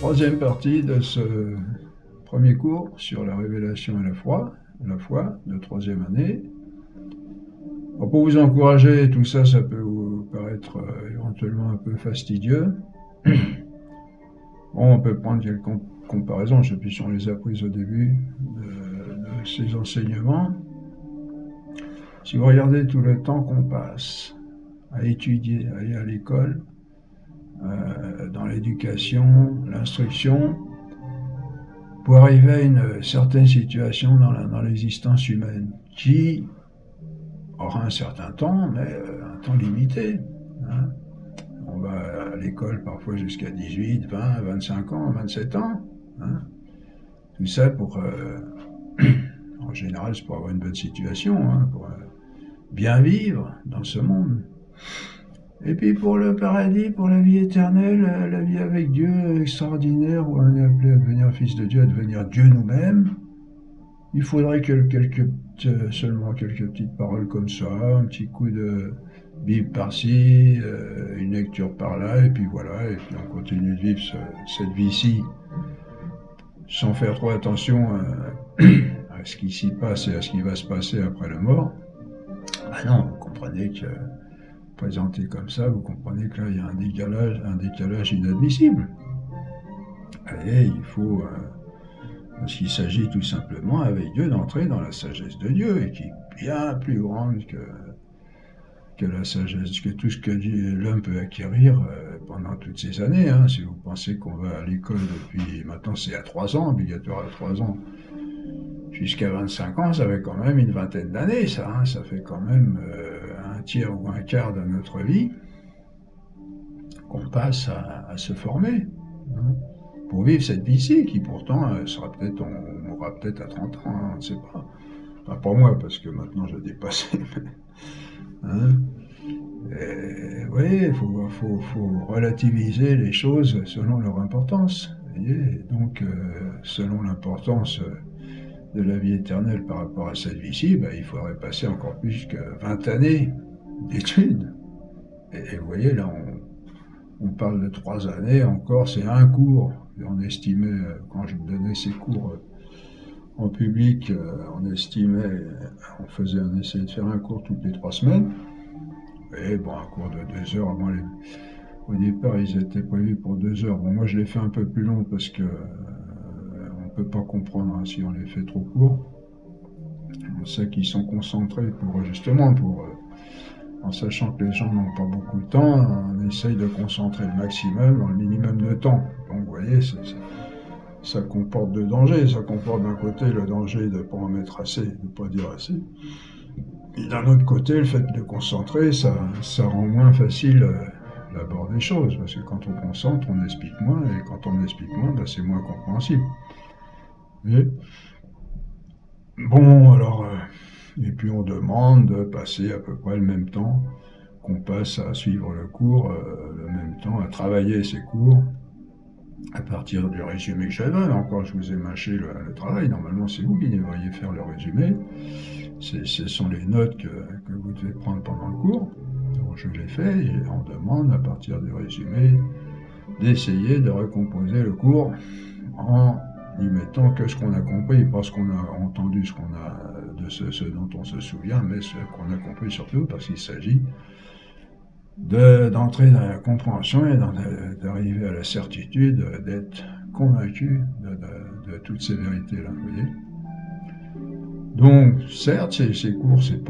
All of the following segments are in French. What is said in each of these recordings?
troisième partie de ce premier cours sur la révélation et la foi de troisième année. Alors pour vous encourager, tout ça, ça peut vous paraître éventuellement un peu fastidieux. Bon, on peut prendre quelques comparaisons, je sais plus si on les a prises au début de ces enseignements. Si vous regardez tout le temps qu'on passe à étudier, à aller à l'école, dans l'éducation, l'instruction, pour arriver à une certaine situation dans l'existence humaine, qui aura un certain temps, mais un temps limité. Hein. On va à l'école parfois jusqu'à 18, 20, 25 ans, 27 ans. Hein. Tout ça pour, en général, c'est pour avoir une bonne situation, hein, pour bien vivre dans ce monde. Et puis pour le paradis, pour la vie éternelle, la vie avec Dieu extraordinaire, où on est appelé à devenir fils de Dieu, à devenir Dieu nous-mêmes, il faudrait que seulement quelques petites paroles comme ça, un petit coup de Bible par-ci, une lecture par-là, et puis voilà, et puis on continue de vivre cette vie-ci sans faire trop attention à ce qui s'y passe et à ce qui va se passer après la mort. Ah non, vous comprenez que présenté comme ça, vous comprenez que là, il y a un décalage inadmissible. Et il faut, parce qu'il s'agit tout simplement avec Dieu d'entrer dans la sagesse de Dieu, et qui est bien plus grande que la sagesse, que tout ce que l'homme peut acquérir pendant toutes ces années. Hein. Si vous pensez qu'on va à l'école depuis, maintenant c'est à 3 ans, obligatoire à 3 ans, jusqu'à 25 ans, ça fait quand même une vingtaine d'années, ça. Hein. Ça fait quand même un tiers ou un quart de notre vie qu'on passe à se former, hein, pour vivre cette vie-ci, qui pourtant sera peut-être, on mourra peut-être à 30 ans, hein, on ne sait pas. Enfin, pas moi, parce que maintenant je l'ai dépassé. Hein. Vous voyez, il faut relativiser les choses selon leur importance. Voyez. Donc, selon l'importance de la vie éternelle par rapport à cette vie-ci, ben, il faudrait passer encore plus que 20 années d'études. Et vous voyez, là, on parle de 3 années encore, c'est un cours. Et on estimait, quand je donnais ces cours en public, on estimait, on essayait de faire un cours toutes les 3 semaines. Et bon, un cours de 2 heures. Au départ, ils étaient prévus pour 2 heures. Bon, moi, je l'ai fait un peu plus long parce que on peut pas comprendre, hein, si on les fait trop courts. On sait qu'ils sont concentrés en sachant que les gens n'ont pas beaucoup de temps, on essaye de concentrer le maximum dans le minimum de temps. Donc vous voyez, ça comporte deux dangers. Ça comporte d'un côté le danger de ne pas en mettre assez, de ne pas dire assez. Et d'un autre côté, le fait de concentrer, ça rend moins facile l'abord des choses, parce que quand on concentre, on explique moins, et quand on explique moins, ben, c'est moins compréhensible. Et bon, alors, et puis on demande de passer à peu près le même temps qu'on passe à suivre le cours, le même temps à travailler ces cours, à partir du résumé que j'avais. Encore, je vous ai mâché le travail, normalement c'est vous qui devriez faire le résumé. Ce sont les notes que vous devez prendre pendant le cours. Donc je l'ai fait, et on demande à partir du résumé d'essayer de recomposer le cours en n'y mettant que ce qu'on a compris, pas ce qu'on a entendu, ce qu'on a de ce dont on se souvient, mais ce qu'on a compris surtout, parce qu'il s'agit d'entrer dans la compréhension et d'arriver à la certitude d'être convaincu de toutes ces vérités-là, vous voyez. Donc, certes, ces cours, c'est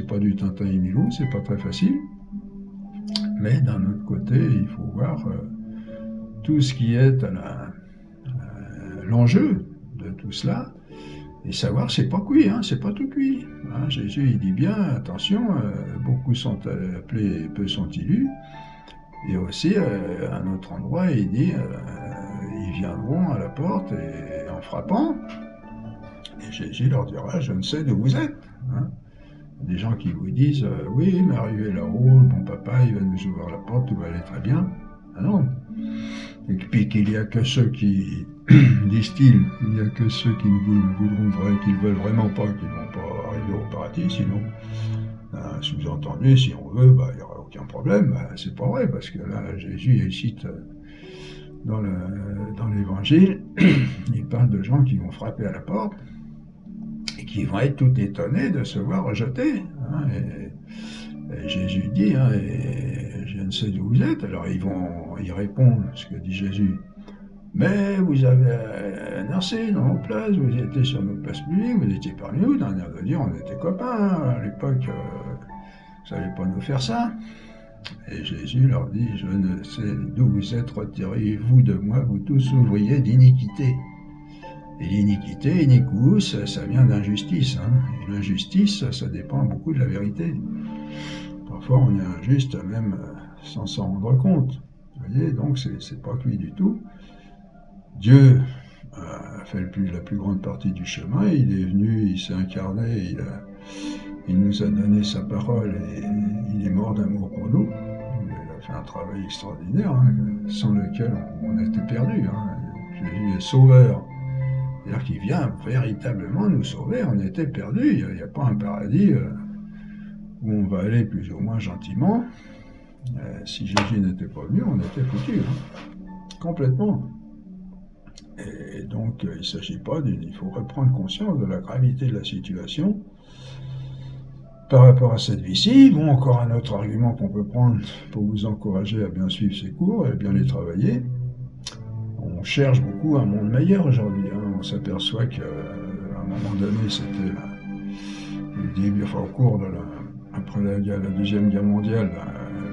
pas du Tintin et Milou, c'est pas très facile, mais d'un autre côté, il faut voir tout ce qui est l'enjeu de tout cela, et savoir c'est pas cuit, hein, c'est pas tout cuit. Hein. Jésus, il dit bien, attention, beaucoup sont appelés, peu sont élus, et aussi, à un autre endroit, il dit, ils viendront à la porte et en frappant, et Jésus leur dira, je ne sais d'où vous êtes. Hein. Des gens qui vous disent, oui, mais arrivé là-haut, le bon papa, il va nous ouvrir la porte, tout va aller très bien. Ah non. Et puis qu'il n'y a que ceux qui, disent-ils, il n'y a que ceux qui ne veulent vraiment pas, qui ne vont pas arriver au paradis, sinon, sous-entendu, si on veut, il n'y aura aucun problème. C'est pas vrai, parce que là, Jésus, il cite dans l'Évangile, il parle de gens qui vont frapper à la porte et qui vont être tout étonnés de se voir rejetés. Hein, et Jésus dit, hein, et je ne sais d'où vous êtes. Alors ils répondent, ce que dit Jésus. Mais vous avez dansé dans nos places, vous étiez sur nos places publiques, vous étiez parmi nous, d'un air de dire on était copains à l'époque, vous n'allez pas nous faire ça. Et Jésus leur dit, je ne sais d'où vous êtes, retirez-vous de moi, vous tous ouvriers d'iniquité. Et l'iniquité, iniquus, ça vient d'injustice. Hein. Et l'injustice, ça dépend beaucoup de la vérité. Parfois on est injuste même sans s'en rendre compte. Vous voyez, donc c'est pas cuit du tout. Dieu a fait la plus grande partie du chemin, il est venu, il s'est incarné, il nous a donné sa parole et il est mort d'amour pour nous. Il a fait un travail extraordinaire, hein, sans lequel on était perdu. Hein. Jésus est sauveur, c'est-à-dire qu'il vient véritablement nous sauver, on était perdus, il n'y a pas un paradis où on va aller plus ou moins gentiment. Si Jésus n'était pas venu, on était foutus, hein, complètement. Et donc, il ne s'agit pas il faut reprendre conscience de la gravité de la situation par rapport à cette vie-ci. Bon, encore un autre argument qu'on peut prendre pour vous encourager à bien suivre ces cours et à bien les travailler. On cherche beaucoup un monde meilleur aujourd'hui. Hein. On s'aperçoit qu'à un moment donné, c'était le début, enfin, au cours de après la Deuxième Guerre mondiale,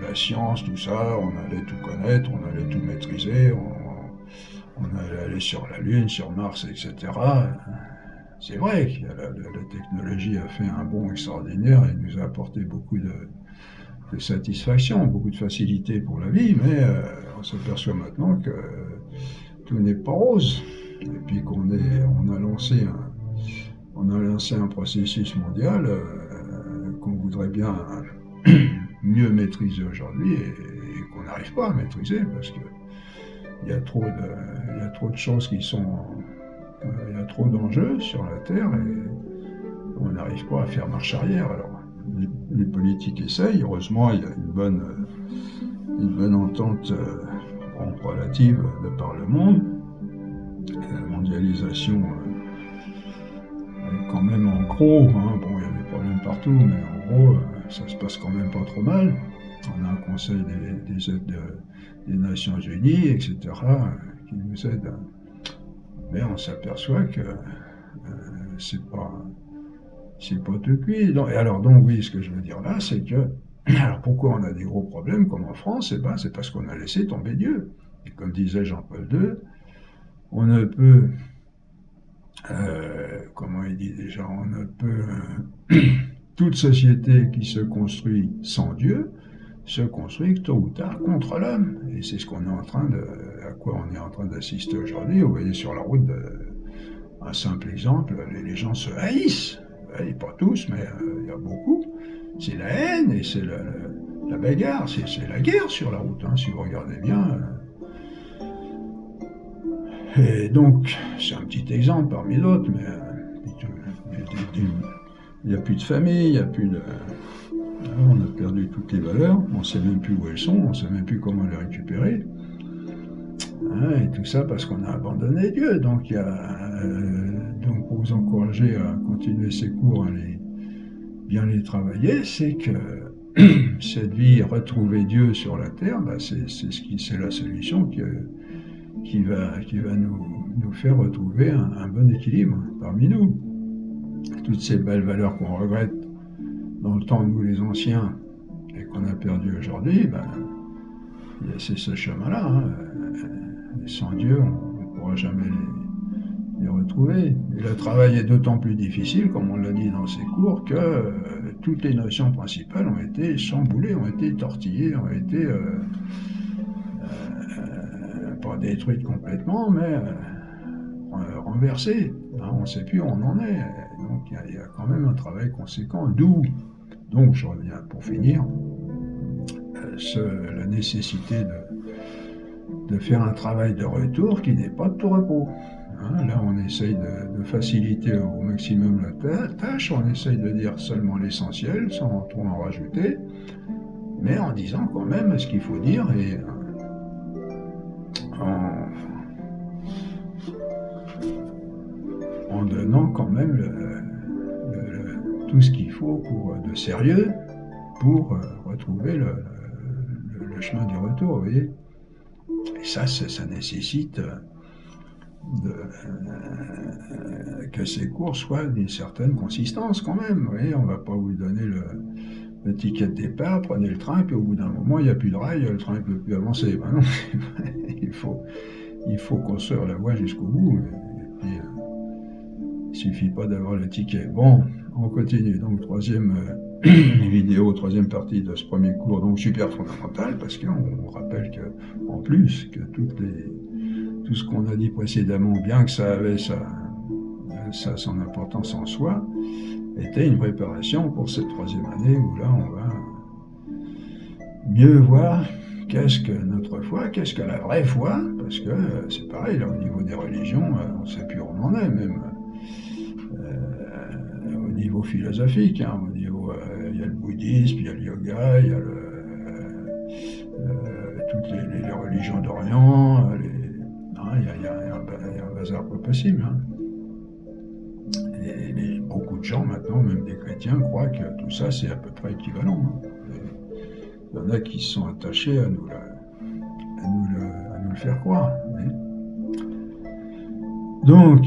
la science, tout ça, on allait tout connaître, on allait tout maîtriser, on allait aller sur la Lune, sur Mars, etc. C'est vrai que la technologie a fait un bond extraordinaire et nous a apporté beaucoup de satisfaction, beaucoup de facilité pour la vie, mais on s'aperçoit maintenant que tout n'est pas rose. Et puis qu'on a lancé un processus mondial qu'on voudrait bien mieux maîtriser aujourd'hui et qu'on n'arrive pas à maîtriser parce que il y a trop de choses qui sont... il y a trop d'enjeux sur la Terre et on n'arrive pas à faire marche arrière. Alors, les politiques essayent. Heureusement, il y a une bonne entente relative de par le monde. La mondialisation est quand même en gros, hein, bon, il y a des problèmes partout, mais en gros, ça se passe quand même pas trop mal. On a un conseil des Nations Unies, etc., qui nous aide. Mais on s'aperçoit que c'est pas tout cuit. Et alors donc oui, ce que je veux dire là, c'est que alors pourquoi on a des gros problèmes comme en France? Eh ben, c'est parce qu'on a laissé tomber Dieu. Et comme disait Jean-Paul II, on ne peut comment il dit déjà, on ne peut toute société qui se construit sans Dieu se construit tôt ou tard contre l'homme. Et c'est ce qu'on est à quoi on est en train d'assister aujourd'hui. Vous voyez sur la route, un simple exemple, les gens se haïssent. Et pas tous, mais il y a beaucoup. C'est la haine et c'est la bagarre, c'est la guerre sur la route, hein, si vous regardez bien. Et donc, c'est un petit exemple parmi d'autres, mais il n'y a plus de famille, il n'y a plus de... On a perdu toutes les valeurs, on ne sait même plus où elles sont, on ne sait même plus comment les récupérer. Et tout ça parce qu'on a abandonné Dieu. Donc, donc pour vous encourager à continuer ces cours, à bien les travailler, c'est que cette vie, retrouver Dieu sur la terre, bah c'est la solution qui va nous faire retrouver un bon équilibre parmi nous. Toutes ces belles valeurs qu'on regrette dans le temps, nous les anciens, et qu'on a perdu aujourd'hui, ben, c'est ce chemin-là. Hein. Sans Dieu, on ne pourra jamais les retrouver. Et le travail est d'autant plus difficile, comme on l'a dit dans ces cours, que toutes les notions principales ont été chamboulées, ont été tortillées, ont été pas détruites complètement, mais renversées. Hein, on ne sait plus où on en est. Donc il y a quand même un travail conséquent, donc je reviens pour finir, la nécessité de faire un travail de retour qui n'est pas de tout repos. Hein, là, on essaye de faciliter au maximum la tâche, on essaye de dire seulement l'essentiel, sans trop en rajouter, mais en disant quand même ce qu'il faut dire et en manque quand même tout ce qu'il faut de sérieux pour retrouver le chemin du retour, vous voyez. Et ça nécessite que ces cours soient d'une certaine consistance quand même. Vous voyez, on ne va pas vous donner le ticket de départ, prenez le train, puis au bout d'un moment, il n'y a plus de rail, le train ne peut plus avancer. Ben non, il faut construire la voie jusqu'au bout. Et puis, il ne suffit pas d'avoir le ticket. Bon, on continue. Donc, troisième vidéo, troisième partie de ce premier cours, donc super fondamental, parce qu'on rappelle que, en plus, que tout ce qu'on a dit précédemment, bien que ça avait son importance en soi, était une préparation pour cette troisième année où là, on va mieux voir qu'est-ce que notre foi, qu'est-ce que la vraie foi, parce que c'est pareil, là, au niveau des religions, on ne sait plus où on en est, même au niveau philosophique, hein, au niveau, il y a le bouddhisme, il y a le yoga, il y a toutes les religions d'Orient, il y a un bazar pas possible. Hein. Et beaucoup de gens maintenant, même des chrétiens, croient que tout ça c'est à peu près équivalent. Hein. Il y en a qui sont attachés à nous le faire croire. Donc,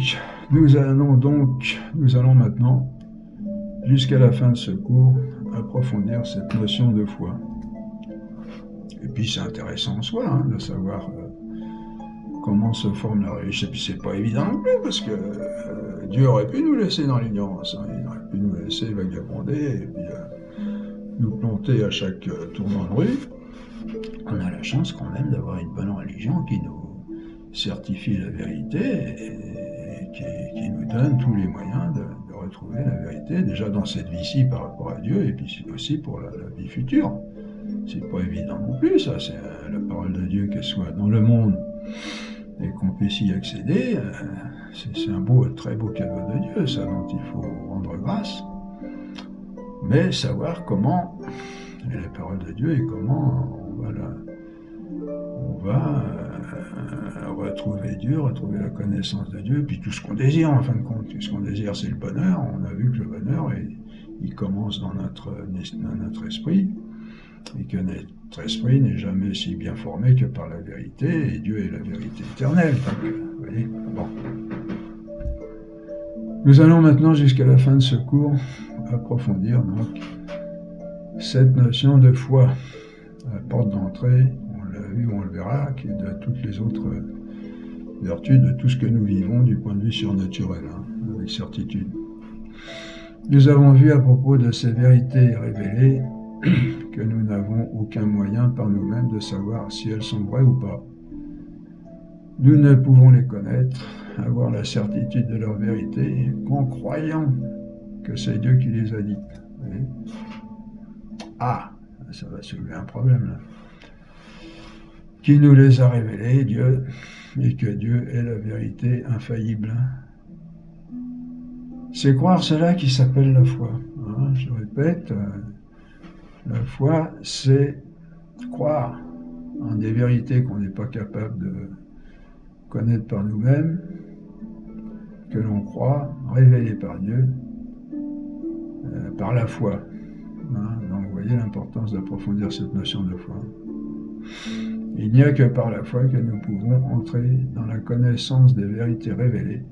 nous allons maintenant, jusqu'à la fin de ce cours, approfondir cette notion de foi. Et puis c'est intéressant en soi, hein, de savoir comment se forme la religion. Et puis c'est pas évident non plus, parce que Dieu aurait pu nous laisser dans l'ignorance, hein. Il aurait pu nous laisser vagabonder, et puis nous planter à chaque tournant de rue. On a la chance quand même d'avoir une bonne religion qui nous certifie la vérité et qui nous donne tous les moyens de retrouver la vérité, déjà dans cette vie-ci par rapport à Dieu, et puis aussi pour la vie future. C'est pas évident non plus, ça, c'est la parole de Dieu, qu'elle soit dans le monde et qu'on puisse y accéder, c'est un très beau cadeau de Dieu, ça, dont il faut rendre grâce. Mais savoir comment est la parole de Dieu et comment on va retrouver Dieu, retrouver la connaissance de Dieu, puis tout ce qu'on désire en fin de compte. Tout ce qu'on désire, c'est le bonheur. On a vu que le bonheur, il commence dans notre esprit, et que notre esprit n'est jamais si bien formé que par la vérité, et Dieu est la vérité éternelle. Donc, vous voyez, bon. Nous allons maintenant, jusqu'à la fin de ce cours, approfondir donc cette notion de foi, la porte d'entrée, on l'a vu, on le verra, qui est de toutes les autres vertus de tout ce que nous vivons du point de vue surnaturel, hein, avec certitude. Nous avons vu à propos de ces vérités révélées que nous n'avons aucun moyen par nous-mêmes de savoir si elles sont vraies ou pas. Nous ne pouvons les connaître, avoir la certitude de leur vérité, qu'en croyant que c'est Dieu qui les a dites. Ah, ça va soulever un problème là. Qui nous les a révélées, Dieu, et que Dieu est la vérité infaillible. C'est croire cela qui s'appelle la foi. Hein, je répète, la foi, c'est croire en des vérités qu'on n'est pas capable de connaître par nous-mêmes, que l'on croit, révélées par Dieu, par la foi. Hein, donc vous voyez l'importance d'approfondir cette notion de foi. Il n'y a que par la foi que nous pouvons entrer dans la connaissance des vérités révélées,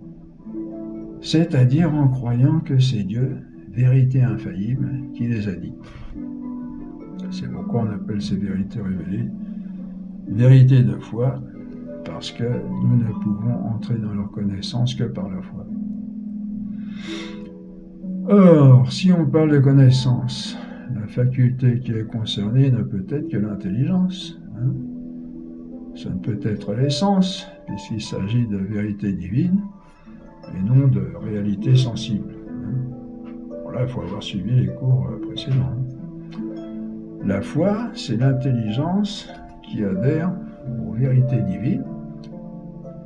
c'est-à-dire en croyant que c'est Dieu, vérité infaillible, qui les a dites. C'est pourquoi on appelle ces vérités révélées vérité de foi, parce que nous ne pouvons entrer dans leur connaissance que par la foi. Or, si on parle de connaissance, la faculté qui est concernée ne peut être que l'intelligence. Hein. Ça ne peut être l'essence, puisqu'il s'agit de vérité divine, et non de réalité sensible. Bon, là, il faut avoir suivi les cours précédents. La foi, c'est l'intelligence qui adhère aux vérités divines,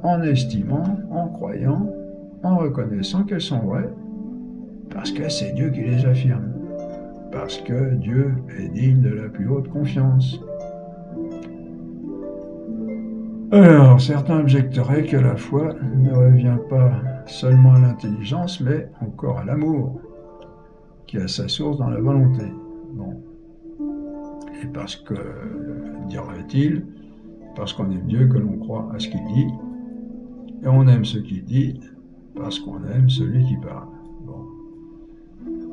en estimant, en croyant, en reconnaissant qu'elles sont vraies, parce que c'est Dieu qui les affirme, parce que Dieu est digne de la plus haute confiance. Alors, certains objecteraient que la foi ne revient pas seulement à l'intelligence, mais encore à l'amour, qui a sa source dans la volonté. Bon. Et parce que, dirait-il, parce qu'on aime Dieu que l'on croit à ce qu'il dit, et on aime ce qu'il dit parce qu'on aime celui qui parle. Bon.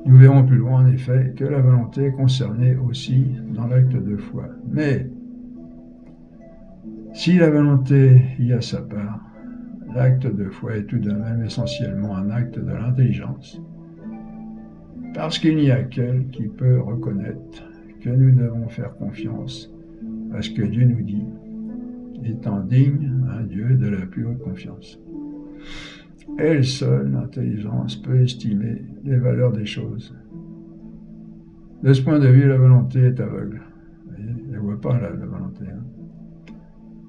Nous verrons plus loin en effet que la volonté est concernée aussi dans l'acte de foi. Mais si la volonté y a sa part, l'acte de foi est tout de même essentiellement un acte de l'intelligence, parce qu'il n'y a qu'elle qui peut reconnaître que nous devons faire confiance à ce que Dieu nous dit, étant digne un Dieu de la plus haute confiance. Elle seule, l'intelligence, peut estimer les valeurs des choses. De ce point de vue, la volonté est aveugle. Elle ne voit pas la volonté.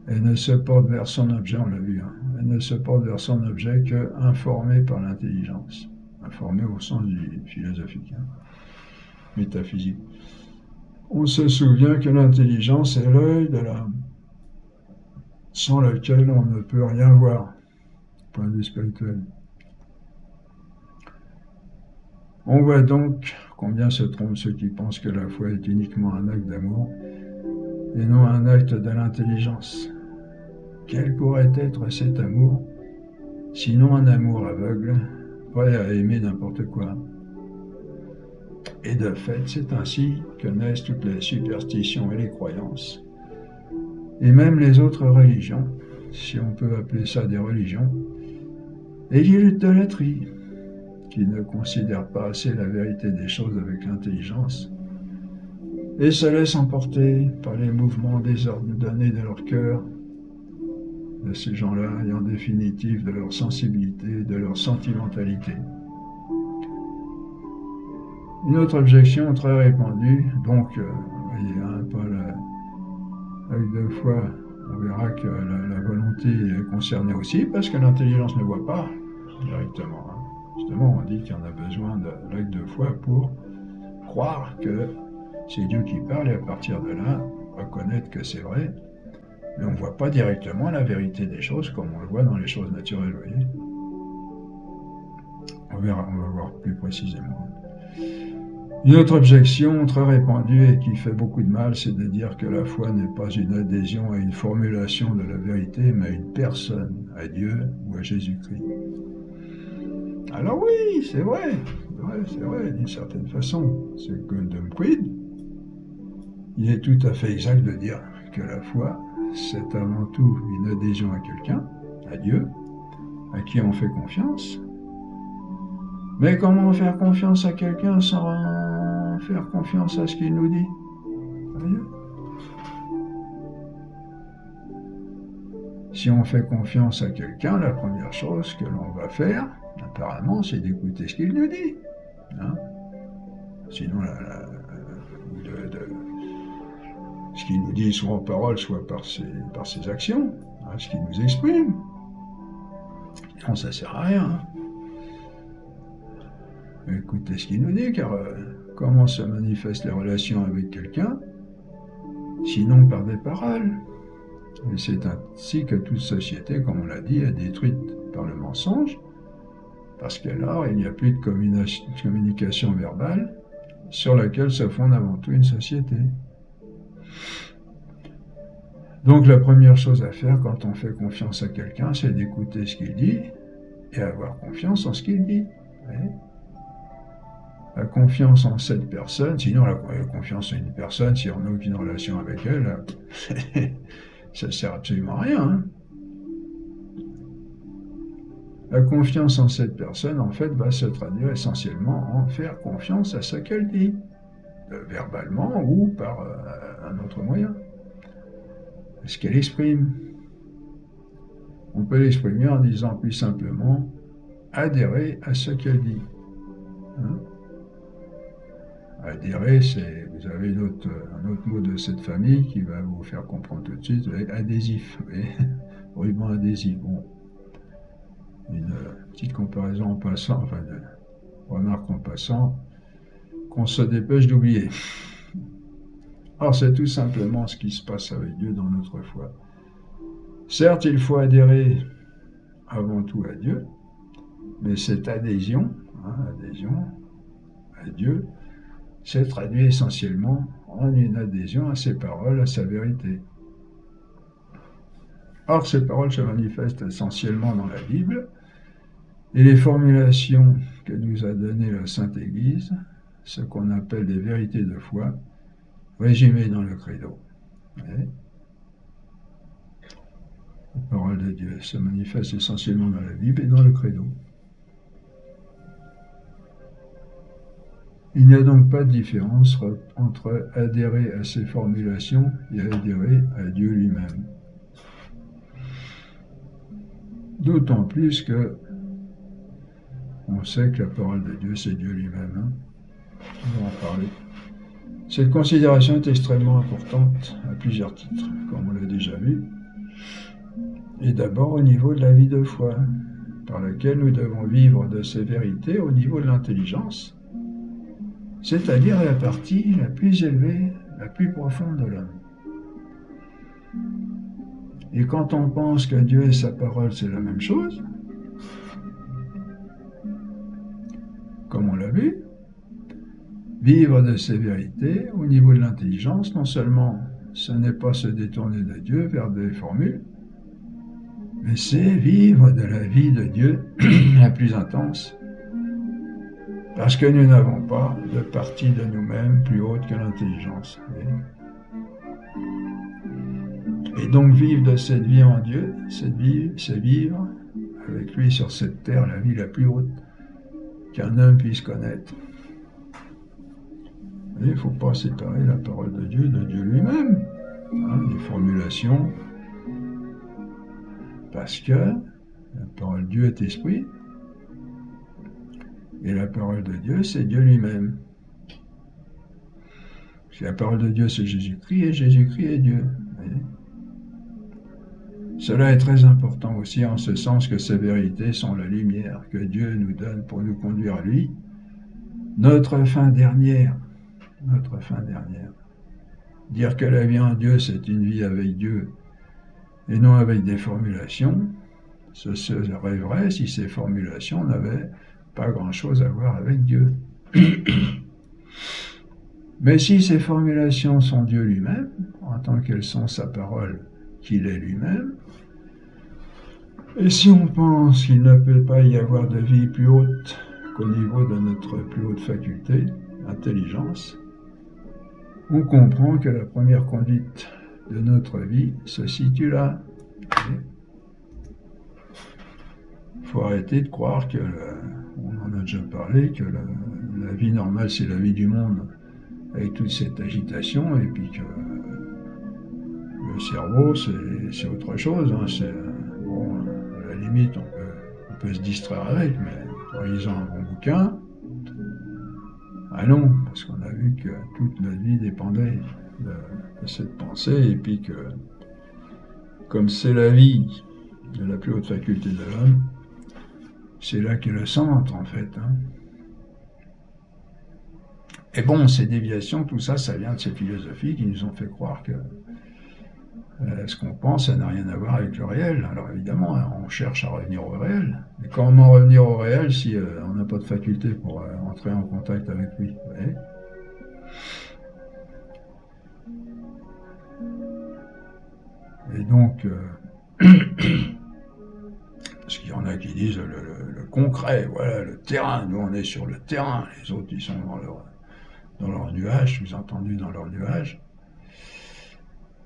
Elle ne se porte vers son objet, on l'a vu. Elle ne se porte vers son objet qu'informée par l'intelligence. Informée au sens du philosophique, métaphysique. On se souvient que l'intelligence est l'œil de l'âme, sans lequel on ne peut rien voir, point de vue spirituel. On voit donc combien se trompent ceux qui pensent que la foi est uniquement un acte d'amour et non un acte de l'intelligence. Quel pourrait être cet amour, sinon un amour aveugle, prêt à aimer n'importe quoi? Et de fait, c'est ainsi que naissent toutes les superstitions et les croyances, et même les autres religions, si on peut appeler ça des religions, et l'idolâtrie, qui ne considèrent pas assez la vérité des choses avec l'intelligence, et se laissent emporter par les mouvements désordonnés de leur cœur, de ces gens-là, et en définitive de leur sensibilité, de leur sentimentalité. Une autre objection très répandue, donc, voyez, avec deux fois, on verra que la volonté est concernée aussi, parce que l'intelligence ne voit pas directement. Justement, on dit qu'il y en a besoin de l'acte de foi pour croire que c'est Dieu qui parle, et à partir de là, reconnaître que c'est vrai, mais on ne voit pas directement la vérité des choses comme on le voit dans les choses naturelles, vous voyez. On va voir plus précisément. Une autre objection très répandue et qui fait beaucoup de mal, c'est de dire que la foi n'est pas une adhésion à une formulation de la vérité, mais à une personne, à Dieu ou à Jésus-Christ. Alors oui, c'est vrai, d'une certaine façon. C'est Gundam Quid. Il est tout à fait exact de dire que la foi, c'est avant tout une adhésion à quelqu'un, à Dieu, à qui on fait confiance. Mais comment faire confiance à quelqu'un sans faire confiance à ce qu'il nous dit? Voyez? Si on fait confiance à quelqu'un, la première chose que l'on va faire, apparemment, c'est d'écouter ce qu'il nous dit. Sinon, ce qu'il nous dit, soit en parole, soit par ses actions, ce qu'il nous exprime. Sinon, ça ne sert à rien. Écoutez ce qu'il nous dit, car comment se manifestent les relations avec quelqu'un, sinon par des paroles? Et c'est ainsi que toute société, comme on l'a dit, est détruite par le mensonge, parce qu'alors il n'y a plus de communication verbale sur laquelle se fonde avant tout une société. Donc la première chose à faire quand on fait confiance à quelqu'un, c'est d'écouter ce qu'il dit et avoir confiance en ce qu'il dit. Oui. La confiance en cette personne, sinon la confiance en une personne, si on n'a aucune relation avec elle, ça ne sert absolument à rien. La confiance en cette personne, en fait, va se traduire essentiellement en faire confiance à ce qu'elle dit, verbalement ou par un autre moyen. Ce qu'elle exprime. On peut l'exprimer en disant plus simplement adhérer à ce qu'elle dit. Adhérer, c'est, vous avez un autre mot de cette famille qui va vous faire comprendre tout de suite, adhésif, ruban adhésif. Bon. Une petite comparaison en passant, enfin une remarque en passant, qu'on se dépêche d'oublier. Alors c'est tout simplement ce qui se passe avec Dieu dans notre foi. Certes, il faut adhérer avant tout à Dieu, Mais cette adhésion, adhésion à Dieu, c'est traduit essentiellement en une adhésion à ses paroles, à sa vérité. Or, ces paroles se manifestent essentiellement dans la Bible, et les formulations que nous a données la Sainte Église, ce qu'on appelle des vérités de foi, résumées dans le credo. La parole de Dieu se manifeste essentiellement dans la Bible et dans le credo. Il n'y a donc pas de différence entre adhérer à ces formulations et adhérer à Dieu lui-même. D'autant plus que on sait que la parole de Dieu, c'est Dieu lui-même. On va en parler. Cette considération est extrêmement importante à plusieurs titres, comme on l'a déjà vu. Et d'abord au niveau de la vie de foi, par laquelle nous devons vivre de ces vérités au niveau de l'intelligence, c'est-à-dire la partie la plus élevée, la plus profonde de l'homme. Et quand on pense que Dieu et sa parole, c'est la même chose, comme on l'a vu, vivre de ces vérités au niveau de l'intelligence, non seulement ce n'est pas se détourner de Dieu vers des formules, mais c'est vivre de la vie de Dieu la plus intense, parce que nous n'avons pas de partie de nous-mêmes plus haute que l'intelligence. Et donc vivre de cette vie en Dieu, c'est vivre avec lui sur cette terre la vie la plus haute qu'un homme puisse connaître. Il ne faut pas séparer la parole de Dieu lui-même, les formulations, parce que la parole de Dieu est esprit, et la parole de Dieu, c'est Dieu lui-même. Parce que la parole de Dieu, c'est Jésus-Christ, et Jésus-Christ est Dieu. Cela est très important aussi en ce sens que ces vérités sont la lumière que Dieu nous donne pour nous conduire à lui, notre fin dernière. Notre fin dernière. Dire que la vie en Dieu, c'est une vie avec Dieu et non avec des formulations, ce serait vrai si ces formulations n'avaient pas grand-chose à voir avec Dieu. Mais si ces formulations sont Dieu lui-même, en tant qu'elles sont sa parole, qu'il est lui-même, et si on pense qu'il ne peut pas y avoir de vie plus haute qu'au niveau de notre plus haute faculté, intelligence, on comprend que la première conduite de notre vie se situe là. Il faut arrêter de croire que, on en a déjà parlé, que la vie normale c'est la vie du monde avec toute cette agitation, et puis que le cerveau c'est autre chose. Bon, à la limite on peut se distraire avec, mais en lisant un bon bouquin, ah non, parce qu'on a vu que toute notre vie dépendait de cette pensée, et puis que, comme c'est la vie de la plus haute faculté de l'homme, c'est là qu'est le centre, en fait. Et bon, ces déviations, tout ça, ça vient de ces philosophies qui nous ont fait croire que ce qu'on pense, ça n'a rien à voir avec le réel. Alors évidemment, on cherche à revenir au réel. Mais comment revenir au réel si on n'a pas de faculté pour entrer en contact avec lui, vous voyez ? Et donc, parce qu'il y en a qui disent le concret, voilà, le terrain. Nous, on est sur le terrain. Les autres, ils sont dans leur nuage, sous-entendu dans leur nuage.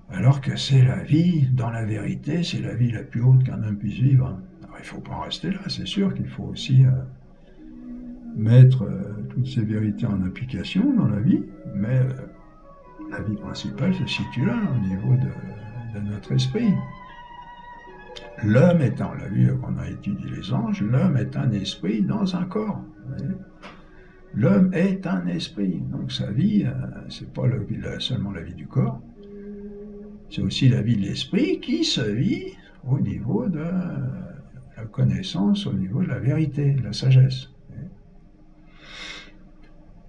Alors que c'est la vie, dans la vérité, c'est la vie la plus haute qu'un homme puisse vivre. Alors, il ne faut pas en rester là, c'est sûr qu'il faut aussi mettre toutes ces vérités en application dans la vie, mais la vie principale se situe là, au niveau de notre esprit. L'homme étant, on l'a vu quand on a étudié les anges, l'homme est un esprit dans un corps. L'homme est un esprit, donc sa vie, c'est pas seulement la vie du corps, c'est aussi la vie de l'esprit qui se vit au niveau de la connaissance, au niveau de la vérité, de la sagesse.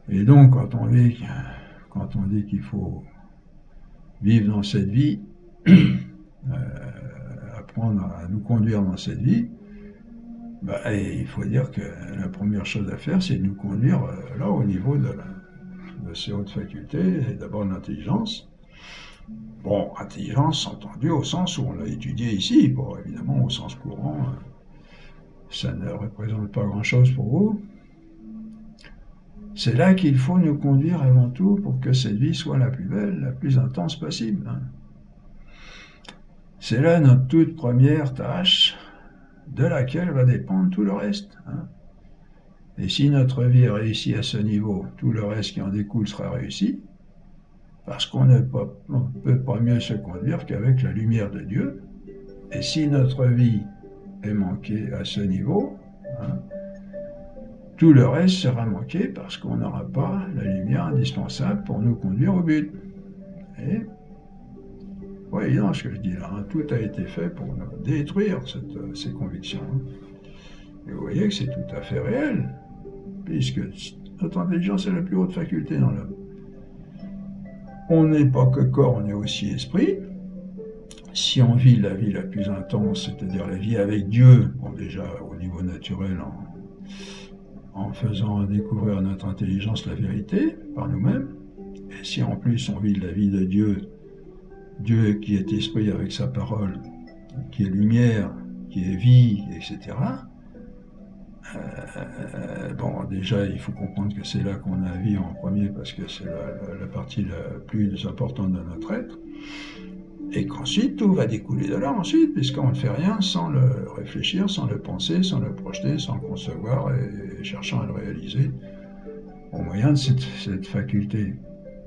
Et donc, quand on dit qu'il faut vivre dans cette vie, apprendre à nous conduire dans cette vie, Et il faut dire que la première chose à faire, c'est de nous conduire là au niveau de ces hautes facultés, et d'abord de l'intelligence. Bon, intelligence entendue au sens où on l'a étudié ici, bon, évidemment au sens courant, ça ne représente pas grand-chose pour vous. C'est là qu'il faut nous conduire avant tout pour que cette vie soit la plus belle, la plus intense possible. C'est là notre toute première tâche, de laquelle va dépendre tout le reste. Et si notre vie est réussie à ce niveau, tout le reste qui en découle sera réussi, parce qu'on ne peut pas mieux se conduire qu'avec la lumière de Dieu. Et si notre vie est manquée à ce niveau, tout le reste sera manqué parce qu'on n'aura pas la lumière indispensable pour nous conduire au but. Et oui, non, ce que je dis là, tout a été fait pour détruire ces convictions. Et vous voyez que c'est tout à fait réel, puisque notre intelligence est la plus haute faculté dans l'homme. On n'est pas que corps, on est aussi esprit. Si on vit la vie la plus intense, c'est-à-dire la vie avec Dieu, bon déjà au niveau naturel, en faisant découvrir à notre intelligence la vérité par nous-mêmes, et si en plus on vit la vie de Dieu, Dieu qui est esprit avec sa parole, qui est lumière, qui est vie, etc. Bon, déjà, il faut comprendre que c'est là qu'on a vie en premier, parce que c'est la partie la plus importante de notre être, et qu'ensuite, tout va découler de là ensuite, puisqu'on ne fait rien sans le réfléchir, sans le penser, sans le projeter, sans le concevoir, et cherchant à le réaliser au moyen de cette faculté.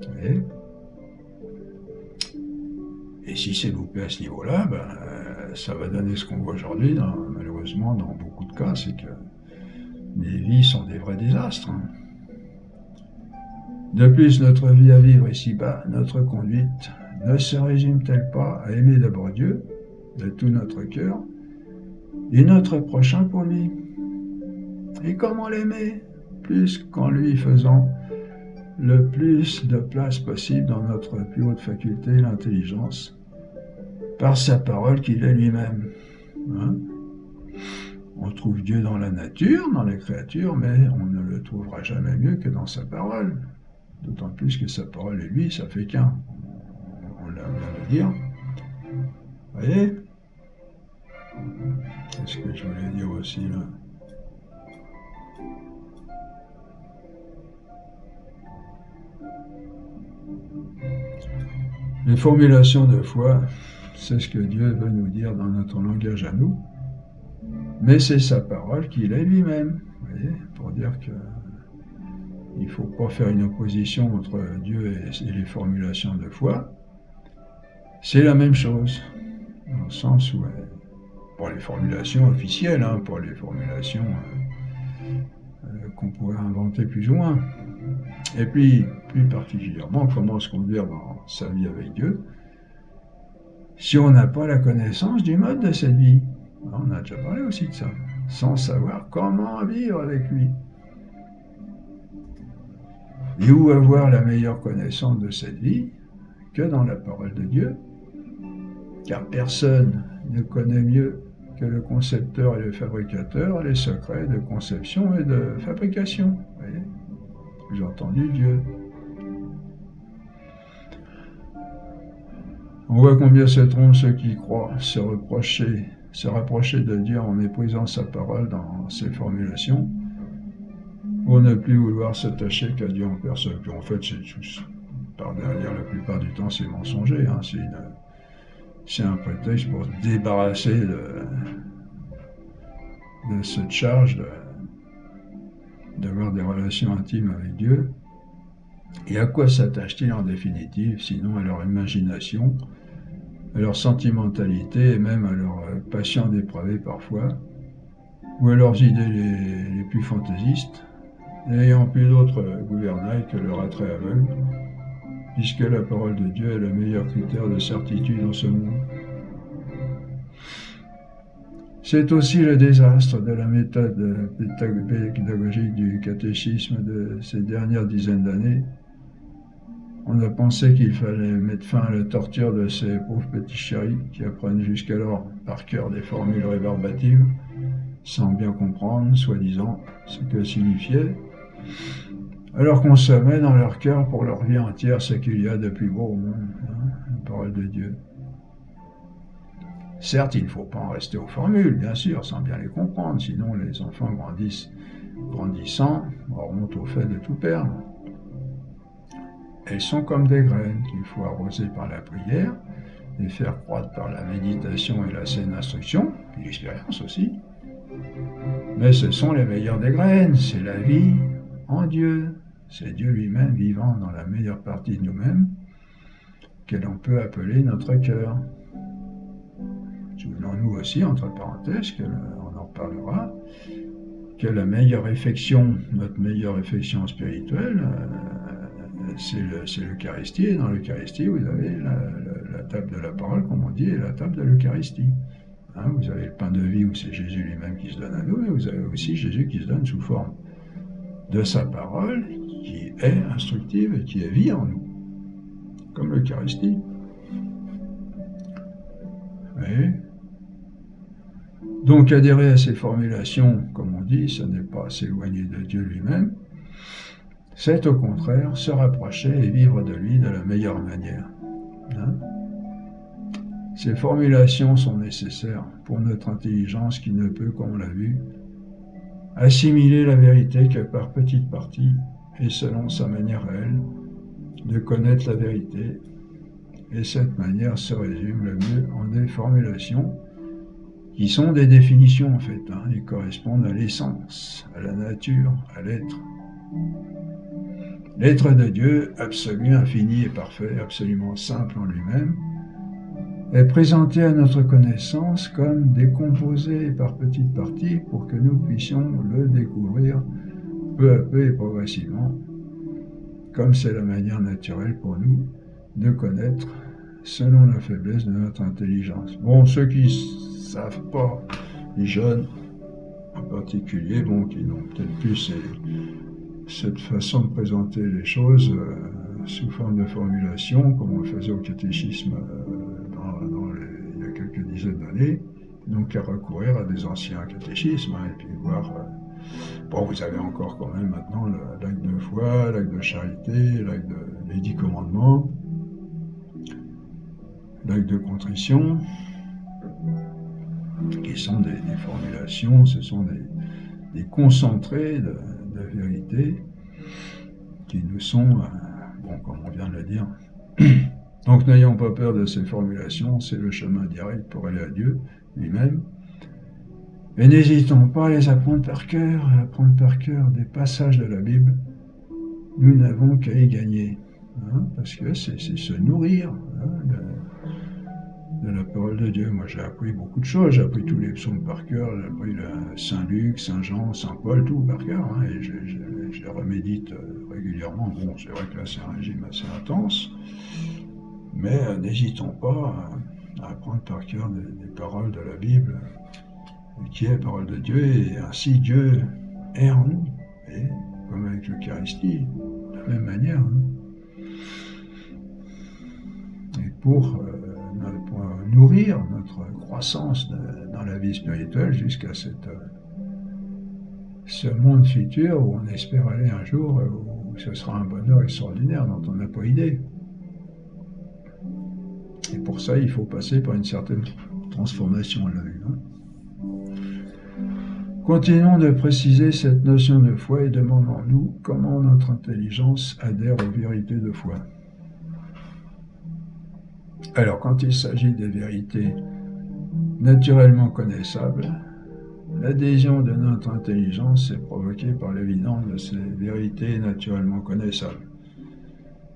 Vous voyez ? Et si c'est loupé à ce niveau-là, ça va donner ce qu'on voit aujourd'hui, malheureusement, dans beaucoup de cas, c'est que les vies sont des vrais désastres. De plus, notre vie à vivre ici-bas, notre conduite, ne se résume-t-elle pas à aimer d'abord Dieu, de tout notre cœur, et notre prochain pour lui? Et comment l'aimer? Plus qu'en lui faisant le plus de place possible dans notre plus haute faculté, l'intelligence, par sa parole qu'il est lui-même. On trouve Dieu dans la nature, dans les créatures, mais on ne le trouvera jamais mieux que dans sa parole. D'autant plus que sa parole et lui, ça fait qu'un. On vient de dire. Vous voyez? C'est ce que je voulais dire aussi là. Les formulations de foi, c'est ce que Dieu veut nous dire dans notre langage à nous, mais c'est sa parole qu'il est lui-même. Vous voyez, pour dire que il ne faut pas faire une opposition entre Dieu et les formulations de foi. C'est la même chose, dans le sens où, pour les formulations officielles, pour les formulations qu'on pourrait inventer plus ou moins, et puis plus particulièrement comment se conduire dans sa vie avec Dieu, si on n'a pas la connaissance du mode de cette vie. On a déjà parlé aussi de ça, sans savoir comment vivre avec lui. Et où avoir la meilleure connaissance de cette vie que dans la parole de Dieu, car personne ne connaît mieux que le concepteur et le fabricateur les secrets de conception et de fabrication. Vous voyez ? J'ai entendu Dieu. On voit combien se trompent ceux qui croient se rapprocher de Dieu en méprisant sa parole dans ses formulations, pour ne plus vouloir s'attacher qu'à Dieu en personne. Puis en fait, c'est tout, par derrière, la plupart du temps, c'est mensonger. C'est un prétexte pour se débarrasser de cette charge d'avoir des relations intimes avec Dieu. Et à quoi s'attachent-ils en définitive, sinon à leur imagination, à leur sentimentalité et même à leur passion dépravée parfois, ou à leurs idées les plus fantaisistes, n'ayant plus d'autre gouvernail que leur attrait aveugle, puisque la parole de Dieu est le meilleur critère de certitude en ce monde. C'est aussi le désastre de la méthode pédagogique du catéchisme de ces dernières dizaines d'années. On a pensé qu'il fallait mettre fin à la torture de ces pauvres petits chéris qui apprennent jusqu'alors par cœur des formules rébarbatives sans bien comprendre, soi-disant, ce que signifiait, alors qu'on savait dans leur cœur pour leur vie entière ce qu'il y a de plus beau au monde, la parole de Dieu. Certes, il ne faut pas en rester aux formules, bien sûr, sans bien les comprendre, sinon les enfants grandissant, auront au fait de tout perdre. Elles sont comme des graines qu'il faut arroser par la prière et faire croître par la méditation et la saine instruction, et l'expérience aussi. Mais ce sont les meilleures des graines, c'est la vie en Dieu, c'est Dieu lui-même vivant dans la meilleure partie de nous-mêmes, que l'on peut appeler notre cœur. Souvenons-nous aussi, entre parenthèses, on en reparlera, que la meilleure affection, notre meilleure affection spirituelle, c'est l'Eucharistie. Et dans l'Eucharistie, vous avez la table de la parole, comme on dit, et la table de l'Eucharistie. Vous avez le pain de vie où c'est Jésus lui-même qui se donne à nous, mais vous avez aussi Jésus qui se donne sous forme de sa parole, qui est instructive et qui est vie en nous, comme l'Eucharistie. Oui. Donc adhérer à ces formulations, comme on dit, ce n'est pas s'éloigner de Dieu lui-même, c'est au contraire se rapprocher et vivre de lui de la meilleure manière. Ces formulations sont nécessaires pour notre intelligence qui ne peut, comme on l'a vu, assimiler la vérité que par petites parties et selon sa manière réelle de connaître la vérité. Et cette manière se résume le mieux en des formulations qui sont des définitions en fait, et correspondent à l'essence, à la nature, à l'être. L'être de Dieu, absolu, infini et parfait, absolument simple en lui-même, est présenté à notre connaissance comme décomposé par petites parties pour que nous puissions le découvrir peu à peu et progressivement, comme c'est la manière naturelle pour nous de connaître selon la faiblesse de notre intelligence. Bon, ceux qui ne savent pas, les jeunes en particulier, qui n'ont peut-être plus cette façon de présenter les choses sous forme de formulation, comme on le faisait au catéchisme il y a quelques dizaines d'années, donc à recourir à des anciens catéchismes, et puis voir... vous avez encore quand même maintenant l'acte de foi, l'acte de charité, les 10 commandements, l'acte de contrition, qui sont des formulations, ce sont des concentrés de vérité qui nous sont, comme on vient de le dire. Donc n'ayons pas peur de ces formulations, c'est le chemin direct pour aller à Dieu lui-même. Et n'hésitons pas à les apprendre par cœur, des passages de la Bible. Nous n'avons qu'à y gagner, parce que c'est se nourrir de la parole de Dieu. Moi, j'ai appris beaucoup de choses. J'ai appris tous les psaumes par cœur. J'ai appris Saint Luc, Saint Jean, Saint Paul, tout par cœur. Et je les remédite régulièrement. Bon, c'est vrai que là, c'est un régime assez intense. Mais n'hésitons pas à apprendre par cœur des paroles de la Bible, qui est la parole de Dieu. Et ainsi, Dieu est en nous. Et comme avec l'Eucharistie, de la même manière. Et pour nourrir notre croissance dans la vie spirituelle jusqu'à ce monde futur où on espère aller un jour, où ce sera un bonheur extraordinaire dont on n'a pas idée. Et pour ça, il faut passer par une certaine transformation, on l'a vu. Continuons de préciser cette notion de foi et demandons-nous comment notre intelligence adhère aux vérités de foi. Alors, quand il s'agit des vérités naturellement connaissables, l'adhésion de notre intelligence est provoquée par l'évidence de ces vérités naturellement connaissables.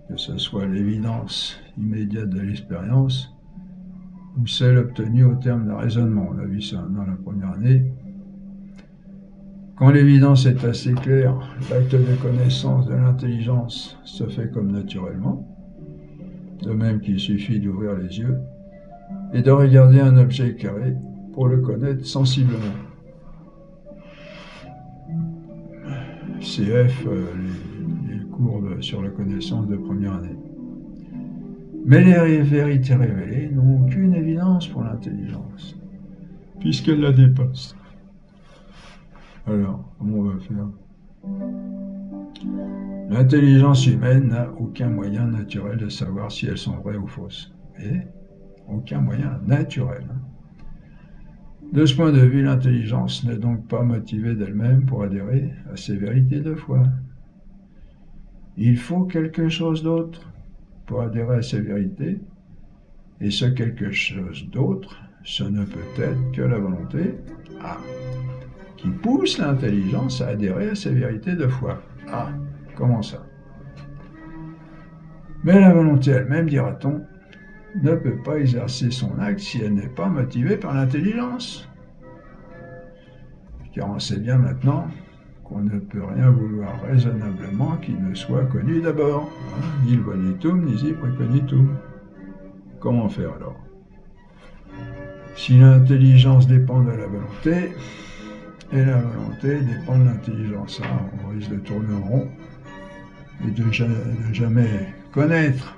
Que ce soit l'évidence immédiate de l'expérience ou celle obtenue au terme d'un raisonnement. On a vu ça dans la première année. Quand l'évidence est assez claire, l'acte de connaissance de l'intelligence se fait comme naturellement, de même qu'il suffit d'ouvrir les yeux et de regarder un objet carré pour le connaître sensiblement. CF, les cours sur la connaissance de première année. Mais les vérités révélées n'ont aucune évidence pour l'intelligence, puisqu'elles la dépassent. Alors, comment on va faire? L'intelligence humaine n'a aucun moyen naturel de savoir si elles sont vraies ou fausses. Et aucun moyen naturel. De ce point de vue, l'intelligence n'est donc pas motivée d'elle-même pour adhérer à ces vérités de foi. Il faut quelque chose d'autre pour adhérer à ces vérités, et ce quelque chose d'autre, ce ne peut être que la volonté qui pousse l'intelligence à adhérer à ces vérités de foi. Comment ça? Mais la volonté elle-même, dira-t-on, ne peut pas exercer son acte si elle n'est pas motivée par l'intelligence. Car on sait bien maintenant qu'on ne peut rien vouloir raisonnablement qui ne soit connu d'abord. Nil volitum, nisi precognitum. Comment faire alors? Si l'intelligence dépend de la volonté, et la volonté dépend de l'intelligence, on risque de tourner en rond et de jamais connaître.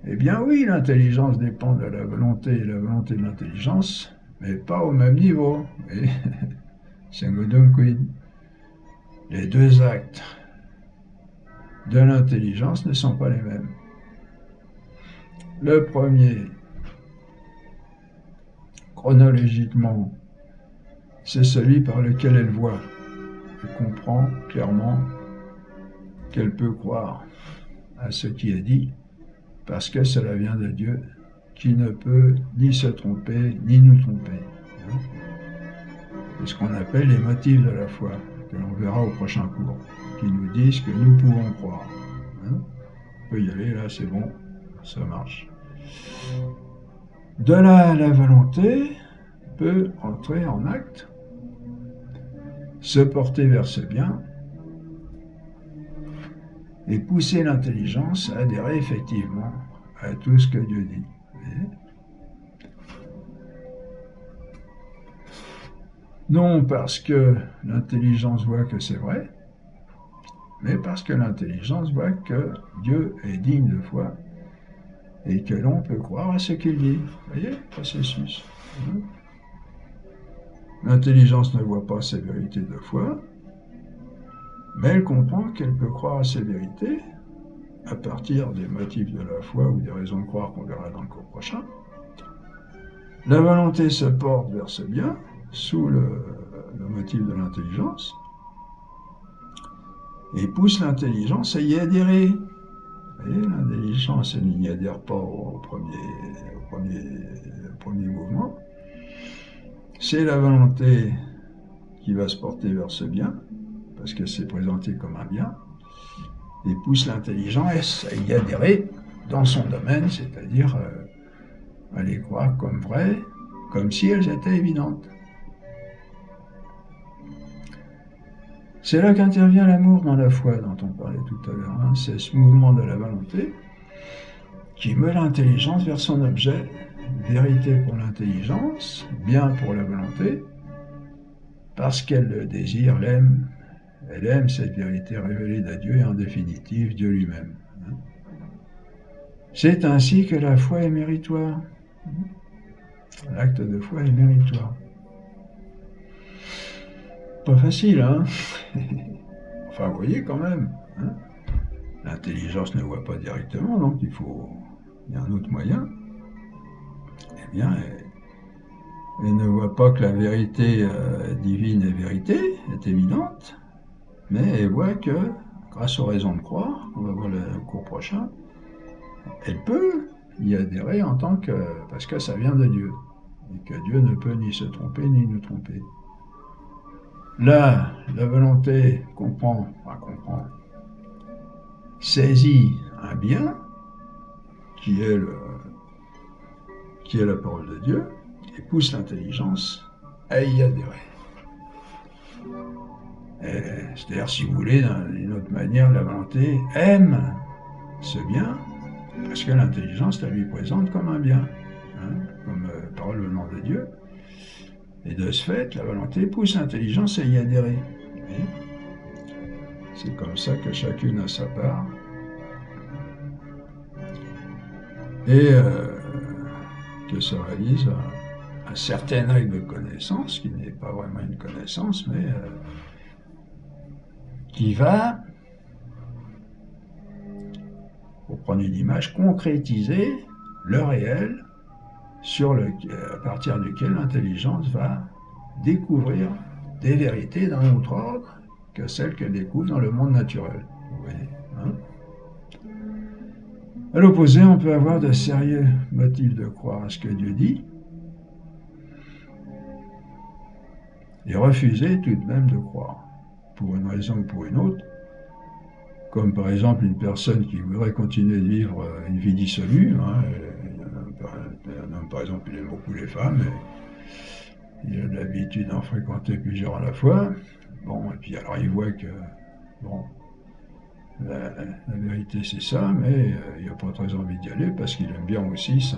Eh bien oui, l'intelligence dépend de la volonté et la volonté de l'intelligence, mais pas au même niveau. Et Singodum quid. Les deux actes de l'intelligence ne sont pas les mêmes. Le premier, chronologiquement, c'est celui par lequel elle voit et comprend clairement qu'elle peut croire à ce qui est dit, parce que cela vient de Dieu, qui ne peut ni se tromper, ni nous tromper. C'est ce qu'on appelle les motifs de la foi, que l'on verra au prochain cours, qui nous disent que nous pouvons croire. On peut y aller, là c'est bon, ça marche. De là, la volonté peut entrer en acte, se porter vers ce bien, et pousser l'intelligence à adhérer effectivement à tout ce que Dieu dit. Non parce que l'intelligence voit que c'est vrai, mais parce que l'intelligence voit que Dieu est digne de foi et que l'on peut croire à ce qu'il dit. Vous voyez, processus. L'intelligence ne voit pas ces vérités de foi, mais elle comprend qu'elle peut croire à ces vérités à partir des motifs de la foi ou des raisons de croire qu'on verra dans le cours prochain. La volonté se porte vers ce bien sous le motif de l'intelligence et pousse l'intelligence à y adhérer. Vous voyez, l'intelligence, elle n'y adhère pas au premier mouvement. C'est la volonté qui va se porter vers ce bien, parce que c'est présenté comme un bien, et pousse l'intelligence à y adhérer dans son domaine, c'est-à-dire à les croire comme vraies, comme si elles étaient évidentes. C'est là qu'intervient l'amour dans la foi dont on parlait tout à l'heure. C'est ce mouvement de la volonté qui meut l'intelligence vers son objet, vérité pour l'intelligence, bien pour la volonté, parce qu'elle le désire, l'aime. Elle aime cette vérité révélée de Dieu et en définitive Dieu lui-même. C'est ainsi que la foi est méritoire. L'acte de foi est méritoire. Pas facile, hein? Enfin, vous voyez quand même. L'intelligence ne voit pas directement, donc il y a un autre moyen. Eh bien, elle ne voit pas que la vérité divine est évidente, mais elle voit que, grâce aux raisons de croire, on va voir le cours prochain, elle peut y adhérer parce que ça vient de Dieu, et que Dieu ne peut ni se tromper ni nous tromper. Là, la volonté saisit un bien qui est la parole de Dieu et pousse l'intelligence à y adhérer. C'est-à-dire, si vous voulez, d'une autre manière, la volonté aime ce bien parce que l'intelligence la lui présente comme un bien, comme parole venant de Dieu. Et de ce fait, la volonté pousse l'intelligence à y adhérer. C'est comme ça que chacune a sa part. Et que se réalise un certain acte de connaissance, qui n'est pas vraiment une connaissance, mais qui va, pour prendre une image, concrétiser le réel à partir duquel l'intelligence va découvrir des vérités d'un autre ordre que celles qu'elle découvre dans le monde naturel. Vous voyez, hein? À l'opposé, on peut avoir de sérieux motifs de croire à ce que Dieu dit et refuser tout de même de croire, pour une raison ou pour une autre, comme par exemple une personne qui voudrait continuer de vivre une vie dissolue, hein, un homme par exemple il aime beaucoup les femmes, et il a l'habitude d'en fréquenter plusieurs à la fois, bon, et puis alors il voit que, bon, la vérité c'est ça, mais il n'a pas très envie d'y aller parce qu'il aime bien aussi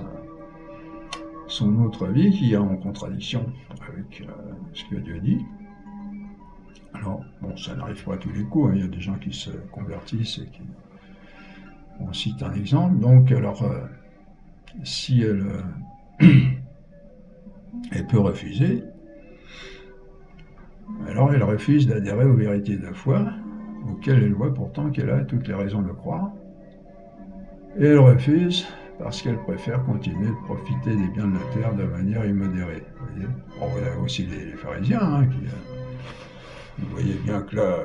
son autre vie qui est en contradiction avec ce que Dieu dit. Alors, bon, ça n'arrive pas à tous les coups, hein. Il y a des gens qui se convertissent et qui... On cite un exemple, donc, alors, si elle peut refuser, alors elle refuse d'adhérer aux vérités de foi, auxquelles elle voit pourtant qu'elle a toutes les raisons de croire, et elle refuse parce qu'elle préfère continuer de profiter des biens de la terre de manière immodérée. Vous voyez, bon, il y a aussi les pharisiens, hein, qui... Ils voyaient bien que là,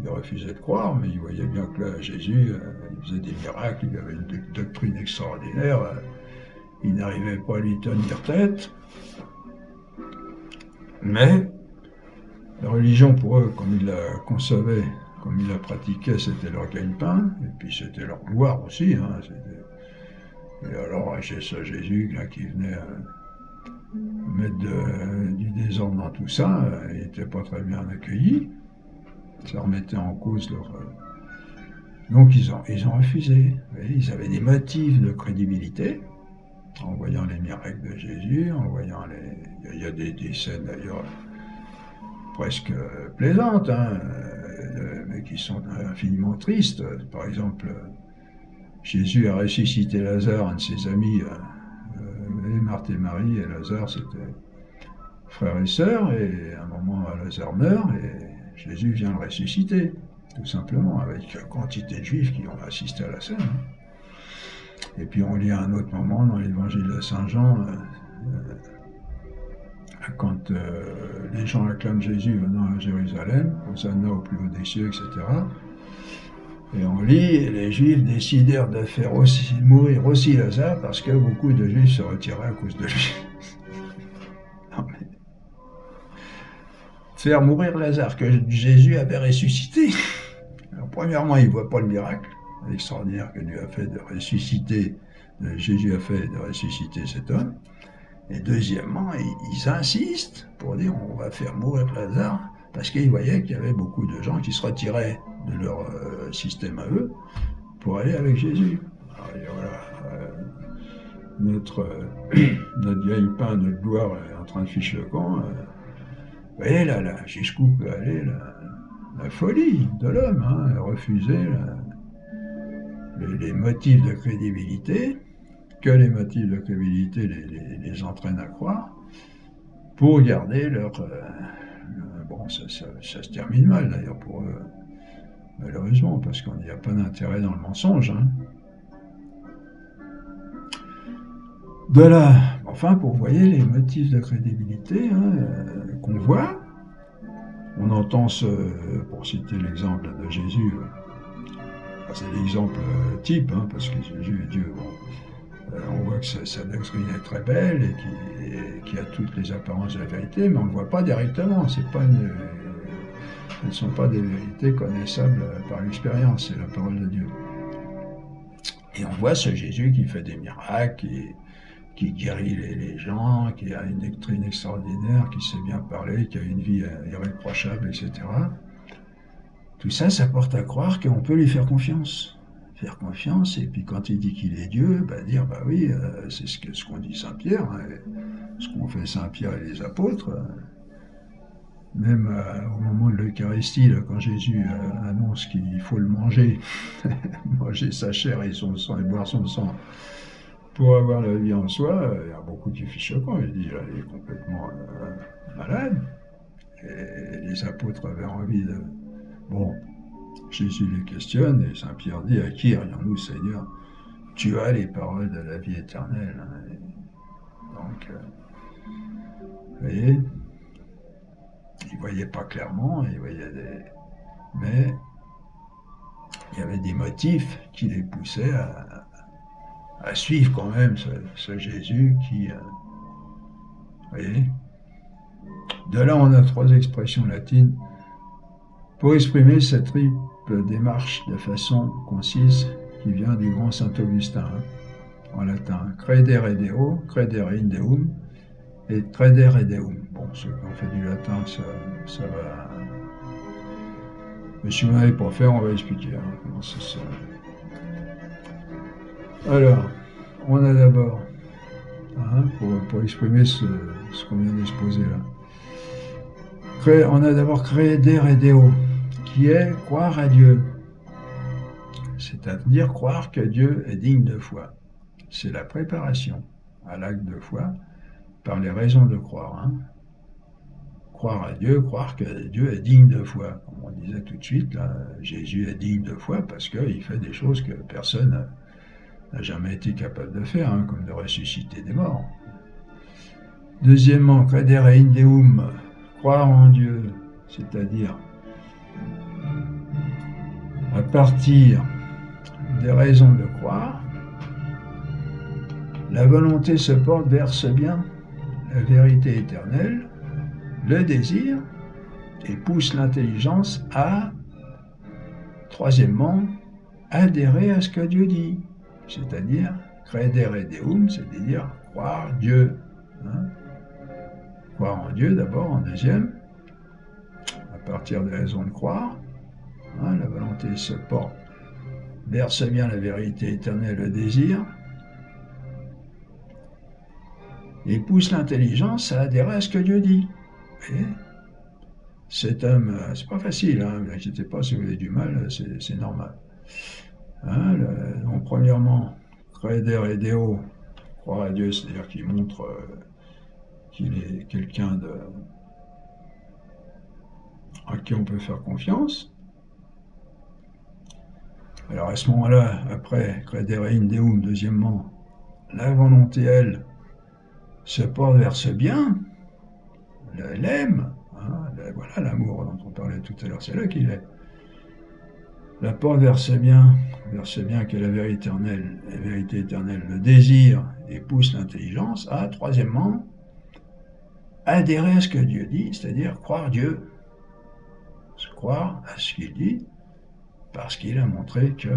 ils refusaient de croire, mais ils voyaient bien que là, Jésus, il faisait des miracles, il avait une doctrine extraordinaire, ils n'arrivaient pas à lui tenir tête. Mais la religion, pour eux, comme ils la concevaient, comme ils la pratiquaient, c'était leur gagne-pain, et puis c'était leur gloire aussi. Hein, et alors, chez ce Jésus là, qui venait mettre du désordre dans tout ça, ils n'étaient pas très bien accueillis, ça remettait en cause leur... Donc ils ont refusé. Voyez, ils avaient des motifs de crédibilité, en voyant les miracles de Jésus, en voyant les... Il y a des scènes d'ailleurs presque plaisantes, hein, mais qui sont infiniment tristes. Par exemple, Jésus a ressuscité Lazare, un de ses amis, Marthe et Marie, et Lazare, c'était frères et sœurs, et à un moment, Lazare meurt, et Jésus vient le ressusciter, tout simplement, avec une quantité de juifs qui ont assisté à la scène. Et puis on lit à un autre moment, dans l'évangile de Saint Jean, quand les gens acclament Jésus venant à Jérusalem, Hosanna au plus haut des cieux, etc., et on lit, et les Juifs décidèrent de faire mourir aussi Lazare parce que beaucoup de Juifs se retiraient à cause de lui. Non, mais... Faire mourir Lazare que Jésus avait ressuscité. Alors, premièrement, ils ne voient pas le miracle extraordinaire que Dieu a fait de ressusciter, Jésus a fait de ressusciter cet homme. Et deuxièmement, ils insistent pour dire on va faire mourir Lazare parce qu'ils voyaient qu'il y avait beaucoup de gens qui se retiraient de leur système à eux pour aller avec Jésus. Alors, et voilà, notre gagne-pain, notre gloire est en train de ficher le camp. Vous voyez là, jusqu'où peut aller la folie de l'homme, hein, refuser les motifs de crédibilité, que les motifs de crédibilité les entraînent à croire, pour garder leur... bon, ça se termine mal d'ailleurs pour eux, malheureusement, parce qu'on n'y a pas d'intérêt dans le mensonge. Hein. De là, enfin, pour vous voyez les motifs de crédibilité qu'on voit, on entend pour citer l'exemple de Jésus, c'est l'exemple type, hein, parce que Jésus est Dieu. Bon, on voit que sa doctrine est très belle et qui a toutes les apparences de la vérité, mais on ne le voit pas directement. Ce ne sont pas des vérités connaissables par l'expérience, c'est la parole de Dieu. Et on voit ce Jésus qui fait des miracles, qui guérit les gens, qui a une doctrine extraordinaire, qui sait bien parler, qui a une vie irréprochable, etc. Tout ça, ça porte à croire qu'on peut lui faire confiance. Faire confiance, et puis quand il dit qu'il est Dieu, dire, oui, c'est ce qu'on dit Saint Pierre, hein, ce qu'ont fait Saint Pierre et les apôtres. Même au moment de l'Eucharistie, quand Jésus annonce qu'il faut le manger, manger sa chair et son sang et boire son sang, pour avoir la vie en soi, il y a beaucoup qui fichent quoi. Il dit, là, il est complètement malade. Et les apôtres avaient envie de... Bon, Jésus les questionne et Saint Pierre dit, à qui irions-nous, Seigneur? Tu as les paroles de la vie éternelle. Hein. Donc, vous voyez, il ne voyait pas clairement, il voyait des... mais il y avait des motifs qui les poussaient à suivre quand même ce Jésus qui... vous voyez, de là on a 3 expressions latines pour exprimer cette triple démarche de façon concise qui vient du grand Saint Augustin, hein, en latin. Credere Deo, credere in Deum, et credere Deum. Bon, ceux qui ont fait du latin, ça va... Mais si vous n'avez pas fait, on va expliquer hein, comment c'est ça. Alors, on a d'abord, hein, pour exprimer ce qu'on vient d'exposer là, on a d'abord credere Deo, qui est croire à Dieu. C'est-à-dire croire que Dieu est digne de foi. C'est la préparation à l'acte de foi par les raisons de croire. Hein. Croire à Dieu, croire que Dieu est digne de foi. Comme on disait tout de suite, là, Jésus est digne de foi parce qu'il fait des choses que personne n'a jamais été capable de faire, hein, comme de ressusciter des morts. Deuxièmement, credere in Deum, croire en Dieu, c'est-à-dire à partir des raisons de croire, la volonté se porte vers ce bien, la vérité éternelle, le désir, et pousse l'intelligence à, troisièmement, adhérer à ce que Dieu dit, c'est-à-dire credere Deum, c'est-à-dire croire Dieu. Hein. Croire en Dieu d'abord, en deuxième, à partir des raisons de croire, hein, la volonté se porte vers ce bien, la vérité éternelle, le désir, et pousse l'intelligence à adhérer à ce que Dieu dit. Et cet homme, c'est pas facile, hein, ne vous inquiétez pas si vous avez du mal, c'est normal. Hein, donc, premièrement, credere Deo, croire à Dieu, c'est-à-dire qu'il montre qu'il est quelqu'un à qui on peut faire confiance. Alors à ce moment-là, après credere in Deum, deuxièmement, la volonté, elle, se porte vers ce bien, elle aime, hein, voilà l'amour dont on parlait tout à l'heure, c'est là qu'il est. La porte vers ce bien qu'est la vérité éternelle, le désir, et pousse l'intelligence à, troisièmement, adhérer à ce que Dieu dit, c'est-à-dire croire Dieu, croire à ce qu'il dit, parce qu'il a montré qu'il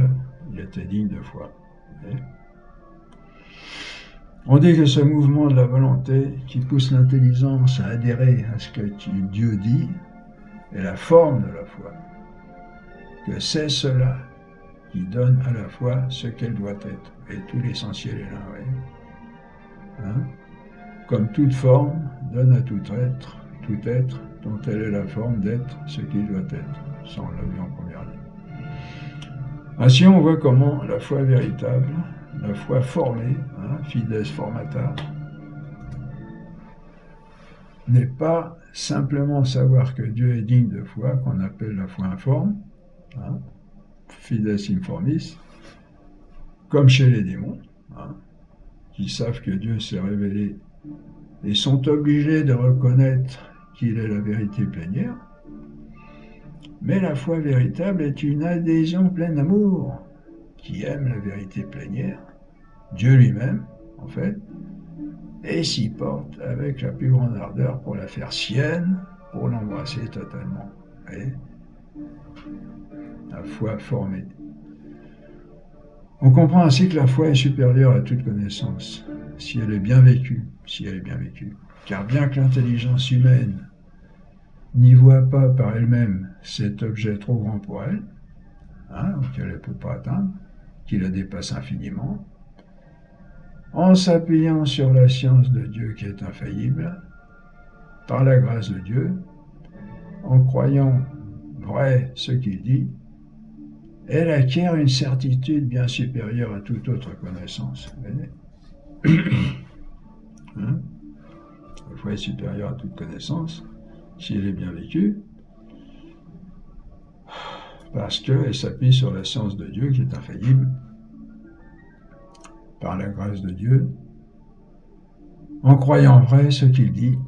était digne de foi. On dit que ce mouvement de la volonté qui pousse l'intelligence à adhérer à ce que Dieu dit est la forme de la foi, que c'est cela qui donne à la foi ce qu'elle doit être. Et tout l'essentiel est là, oui. Hein? Comme toute forme donne à tout être dont elle est la forme d'être ce qu'il doit être. Ça, on l'a vu en première ligne. Ainsi, on voit comment la foi véritable, la foi formée, hein, fides formata, n'est pas simplement savoir que Dieu est digne de foi, qu'on appelle la foi informe, hein, fides informis, comme chez les démons, hein, qui savent que Dieu s'est révélé et sont obligés de reconnaître qu'il est la vérité plénière. Mais la foi véritable est une adhésion pleine d'amour, qui aime la vérité plénière, Dieu lui-même, en fait, et s'y porte avec la plus grande ardeur pour la faire sienne, pour l'embrasser totalement. Et la foi formée. On comprend ainsi que la foi est supérieure à toute connaissance, si elle est bien vécue, car bien que l'intelligence humaine n'y voit pas par elle-même cet objet trop grand pour elle, hein, auquel elle ne peut pas atteindre, qui la dépasse infiniment, en s'appuyant sur la science de Dieu qui est infaillible, par la grâce de Dieu, en croyant vrai ce qu'il dit, elle acquiert une certitude bien supérieure à toute autre connaissance. Hein? La foi est supérieure à toute connaissance, si elle est bien vécue, parce qu'elle s'appuie sur la science de Dieu qui est infaillible, par la grâce de Dieu. En croyant vrai ce qu'il dit,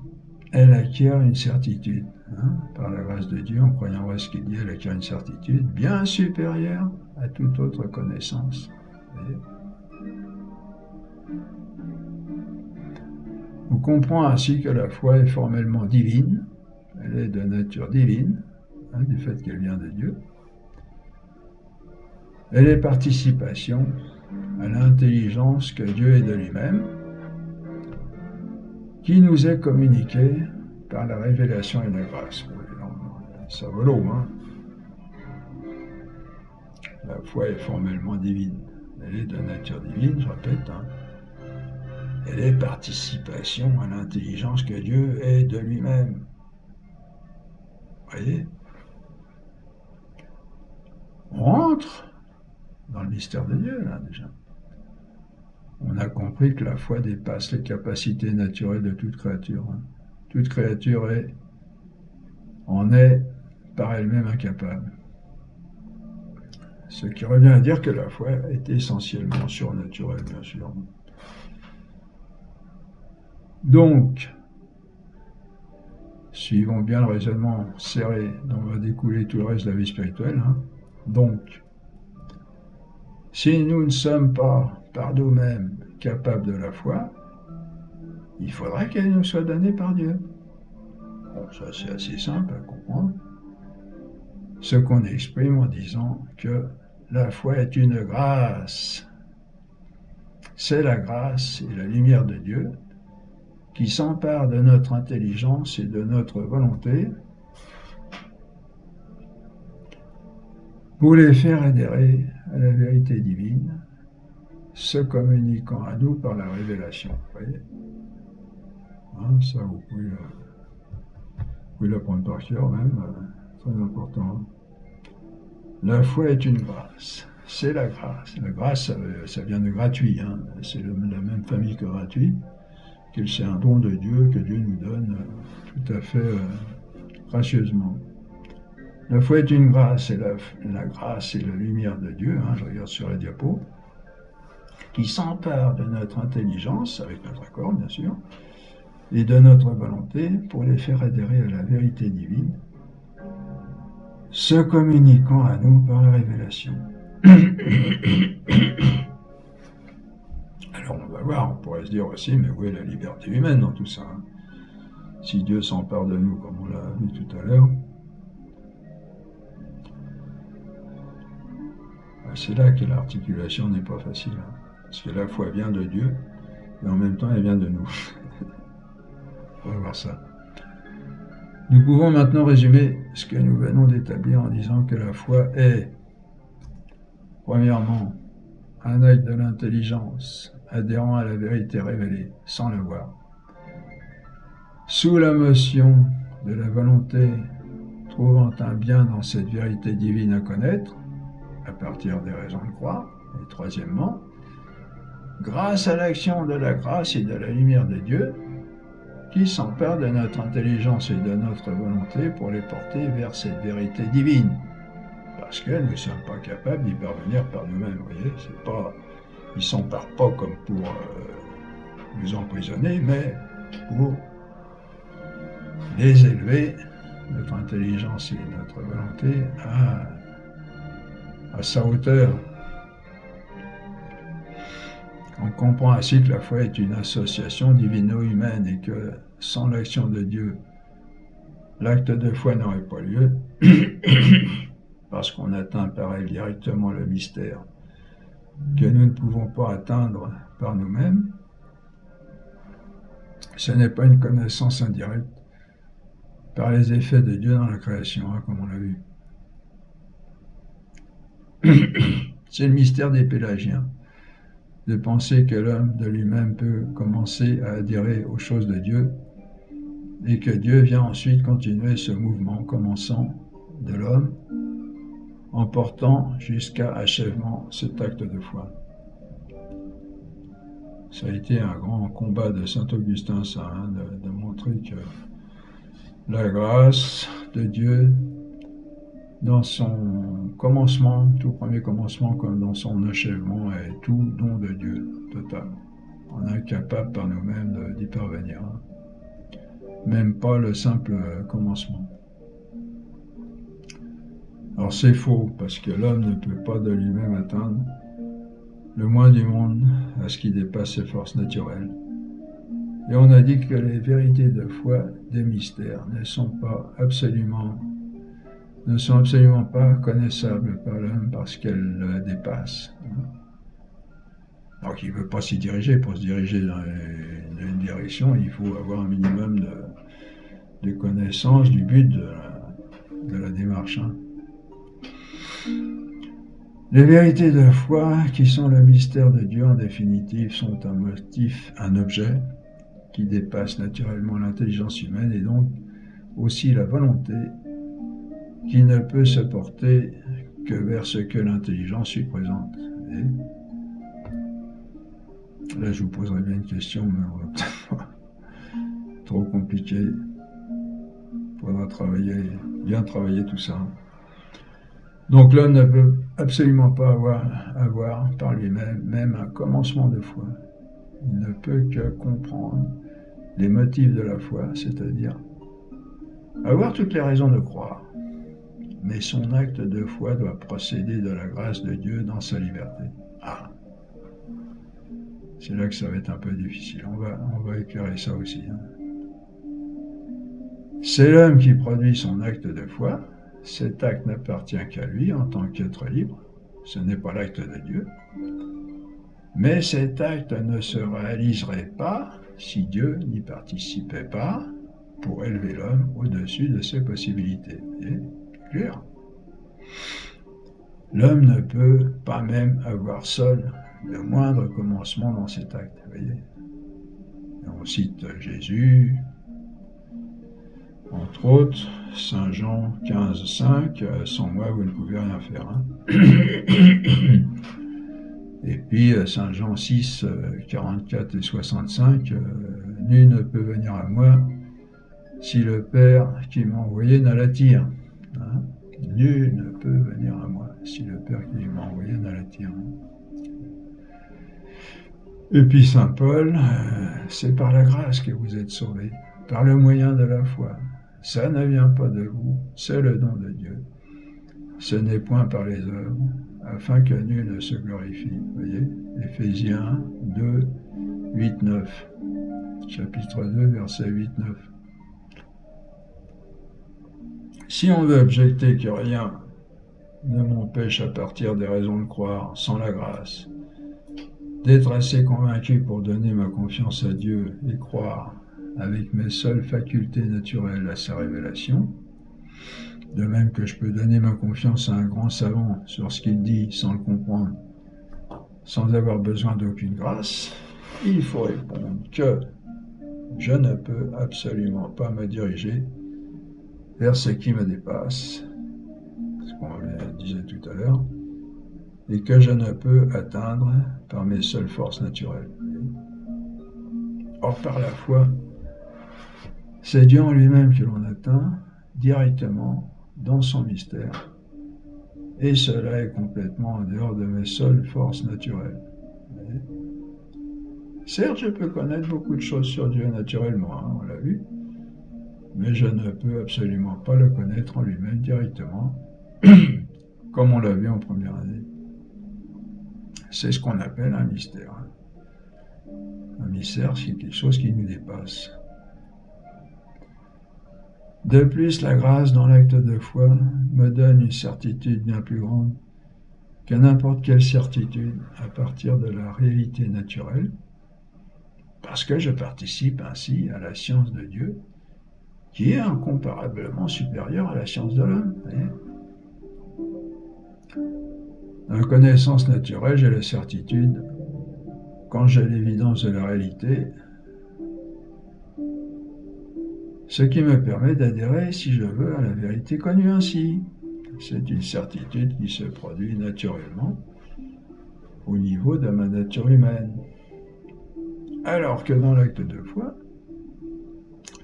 elle acquiert une certitude. Hein? Par la grâce de Dieu, en croyant vrai ce qu'il dit, elle acquiert une certitude bien supérieure à toute autre connaissance. On comprend ainsi que la foi est formellement divine, elle est de nature divine, hein, du fait qu'elle vient de Dieu. Elle est participation à l'intelligence que Dieu est de lui-même, qui nous est communiquée par la révélation et la grâce. Ça vaut l'eau, hein. La foi est formellement divine. Elle est de nature divine, je répète. Hein. Elle est participation à l'intelligence que Dieu est de lui-même. Vous voyez? On rentre dans le mystère de Dieu, là, déjà. On a compris que la foi dépasse les capacités naturelles de toute créature. Hein. Toute créature en est par elle-même incapable. Ce qui revient à dire que la foi est essentiellement surnaturelle, bien sûr. Donc, suivons bien le raisonnement serré dont va découler tout le reste de la vie spirituelle. Hein. Donc, si nous ne sommes pas par nous-mêmes capables de la foi, il faudra qu'elle nous soit donnée par Dieu. Bon, ça c'est assez simple à comprendre. Ce qu'on exprime en disant que la foi est une grâce. C'est la grâce et la lumière de Dieu qui s'empare de notre intelligence et de notre volonté pour les faire adhérer à la vérité divine, se communiquant à nous par la révélation. Vous voyez, hein, ça vous pouvez l'apprendre par cœur même, très important. La foi est une grâce, c'est la grâce. La grâce, ça vient de gratuit, hein. C'est la même famille que gratuit, que c'est un don de Dieu que Dieu nous donne tout à fait gracieusement. La foi est une grâce, et la grâce est la lumière de Dieu, hein, je regarde sur la diapo, qui s'empare de notre intelligence, avec notre accord bien sûr, et de notre volonté pour les faire adhérer à la vérité divine, se communiquant à nous par la révélation. Alors on va voir, on pourrait se dire aussi, mais où est la liberté humaine dans tout ça, hein? Si Dieu s'empare de nous, comme on l'a vu tout à l'heure, c'est là que l'articulation n'est pas facile, hein, parce que la foi vient de Dieu, et en même temps elle vient de nous. On va voir ça. Nous pouvons maintenant résumer ce que nous venons d'établir en disant que la foi est, premièrement, un œil de l'intelligence adhérant à la vérité révélée sans la voir, sous la motion de la volonté trouvant un bien dans cette vérité divine à connaître, à partir des raisons de croire, et troisièmement, grâce à l'action de la grâce et de la lumière de Dieu, qui s'empare de notre intelligence et de notre volonté pour les porter vers cette vérité divine. Parce que nous ne sommes pas capables d'y parvenir par nous-mêmes, vous voyez, c'est pas, ils ne s'emparent pas comme pour nous emprisonner, mais pour les élever, notre intelligence et notre volonté, à sa hauteur. On comprend ainsi que la foi est une association divino-humaine et que sans l'action de Dieu, l'acte de foi n'aurait pas lieu, parce qu'on atteint par elle directement le mystère que nous ne pouvons pas atteindre par nous-mêmes. Ce n'est pas une connaissance indirecte par les effets de Dieu dans la création, hein, comme on l'a vu. C'est le mystère des Pélagiens, de penser que l'homme de lui-même peut commencer à adhérer aux choses de Dieu et que Dieu vient ensuite continuer ce mouvement commençant de l'homme en portant jusqu'à achèvement cet acte de foi. Ça a été un grand combat de saint Augustin, ça, hein, de montrer que la grâce de Dieu, dans son commencement, tout premier commencement, comme dans son achèvement, est tout don de Dieu, total. On est incapable par nous-mêmes d'y parvenir, hein. Même pas le simple commencement. Alors c'est faux, parce que l'homme ne peut pas de lui-même atteindre le moins du monde à ce qui dépasse ses forces naturelles. Et on a dit que les vérités de foi des mystères ne sont absolument pas connaissables par l'homme parce qu'elles le dépassent. Donc il ne veut pas s'y diriger. Pour se diriger dans une direction, il faut avoir un minimum de connaissance du but de la démarche, hein. Les vérités de foi, qui sont le mystère de Dieu en définitive, sont un motif, un objet qui dépasse naturellement l'intelligence humaine et donc aussi la volonté, qui ne peut se porter que vers ce que l'intelligence lui présente. Et là, je vous poserai bien une question, mais on va peut-être pas trop compliqué. Il faudra bien travailler tout ça. Donc l'homme ne peut absolument pas avoir par lui-même même un commencement de foi. Il ne peut que comprendre les motifs de la foi, c'est-à-dire avoir toutes les raisons de croire. Mais son acte de foi doit procéder de la grâce de Dieu dans sa liberté. Ah, c'est là que ça va être un peu difficile. On va éclairer ça aussi, hein. C'est l'homme qui produit son acte de foi. Cet acte n'appartient qu'à lui en tant qu'être libre. Ce n'est pas l'acte de Dieu. Mais cet acte ne se réaliserait pas si Dieu n'y participait pas pour élever l'homme au-dessus de ses possibilités. Et clair. L'homme ne peut pas même avoir seul le moindre commencement dans cet acte. Vous voyez. Et on cite Jésus, entre autres, Saint Jean 15,5, sans moi vous ne pouvez rien faire, hein. Et puis Saint Jean 6, 44 et 65, nul ne peut venir à moi si le Père qui m'a envoyé ne l'attire, hein. Nul ne peut venir à moi si le Père qui m'a envoyé ne l'attire. Et puis Saint Paul, c'est par la grâce que vous êtes sauvés, par le moyen de la foi. Ça ne vient pas de vous, c'est le don de Dieu. Ce n'est point par les œuvres, afin que nul ne se glorifie. Vous voyez, Éphésiens 2, 8, 9. Chapitre 2, versets 8, 9. Si on veut objecter que rien ne m'empêche à partir des raisons de croire, sans la grâce, d'être assez convaincu pour donner ma confiance à Dieu et croire avec mes seules facultés naturelles à sa révélation, de même que je peux donner ma confiance à un grand savant sur ce qu'il dit sans le comprendre, sans avoir besoin d'aucune grâce, il faut répondre que je ne peux absolument pas me diriger vers ce qui me dépasse, ce qu'on disait tout à l'heure, et que je ne peux atteindre par mes seules forces naturelles. Or, par la foi, c'est Dieu en lui-même que l'on atteint directement dans son mystère. Et cela est complètement en dehors de mes seules forces naturelles. Certes, je peux connaître beaucoup de choses sur Dieu naturellement, hein, on l'a vu, mais je ne peux absolument pas le connaître en lui-même directement, comme on l'a vu en première année. C'est ce qu'on appelle un mystère. Un mystère, c'est quelque chose qui nous dépasse. De plus, la grâce dans l'acte de foi me donne une certitude bien plus grande que n'importe quelle certitude à partir de la réalité naturelle, parce que je participe ainsi à la science de Dieu, qui est incomparablement supérieure à la science de l'homme. Dans la connaissance naturelle, j'ai la certitude, quand j'ai l'évidence de la réalité, ce qui me permet d'adhérer, si je veux, à la vérité connue ainsi. C'est une certitude qui se produit naturellement au niveau de ma nature humaine. Alors que dans l'acte de foi,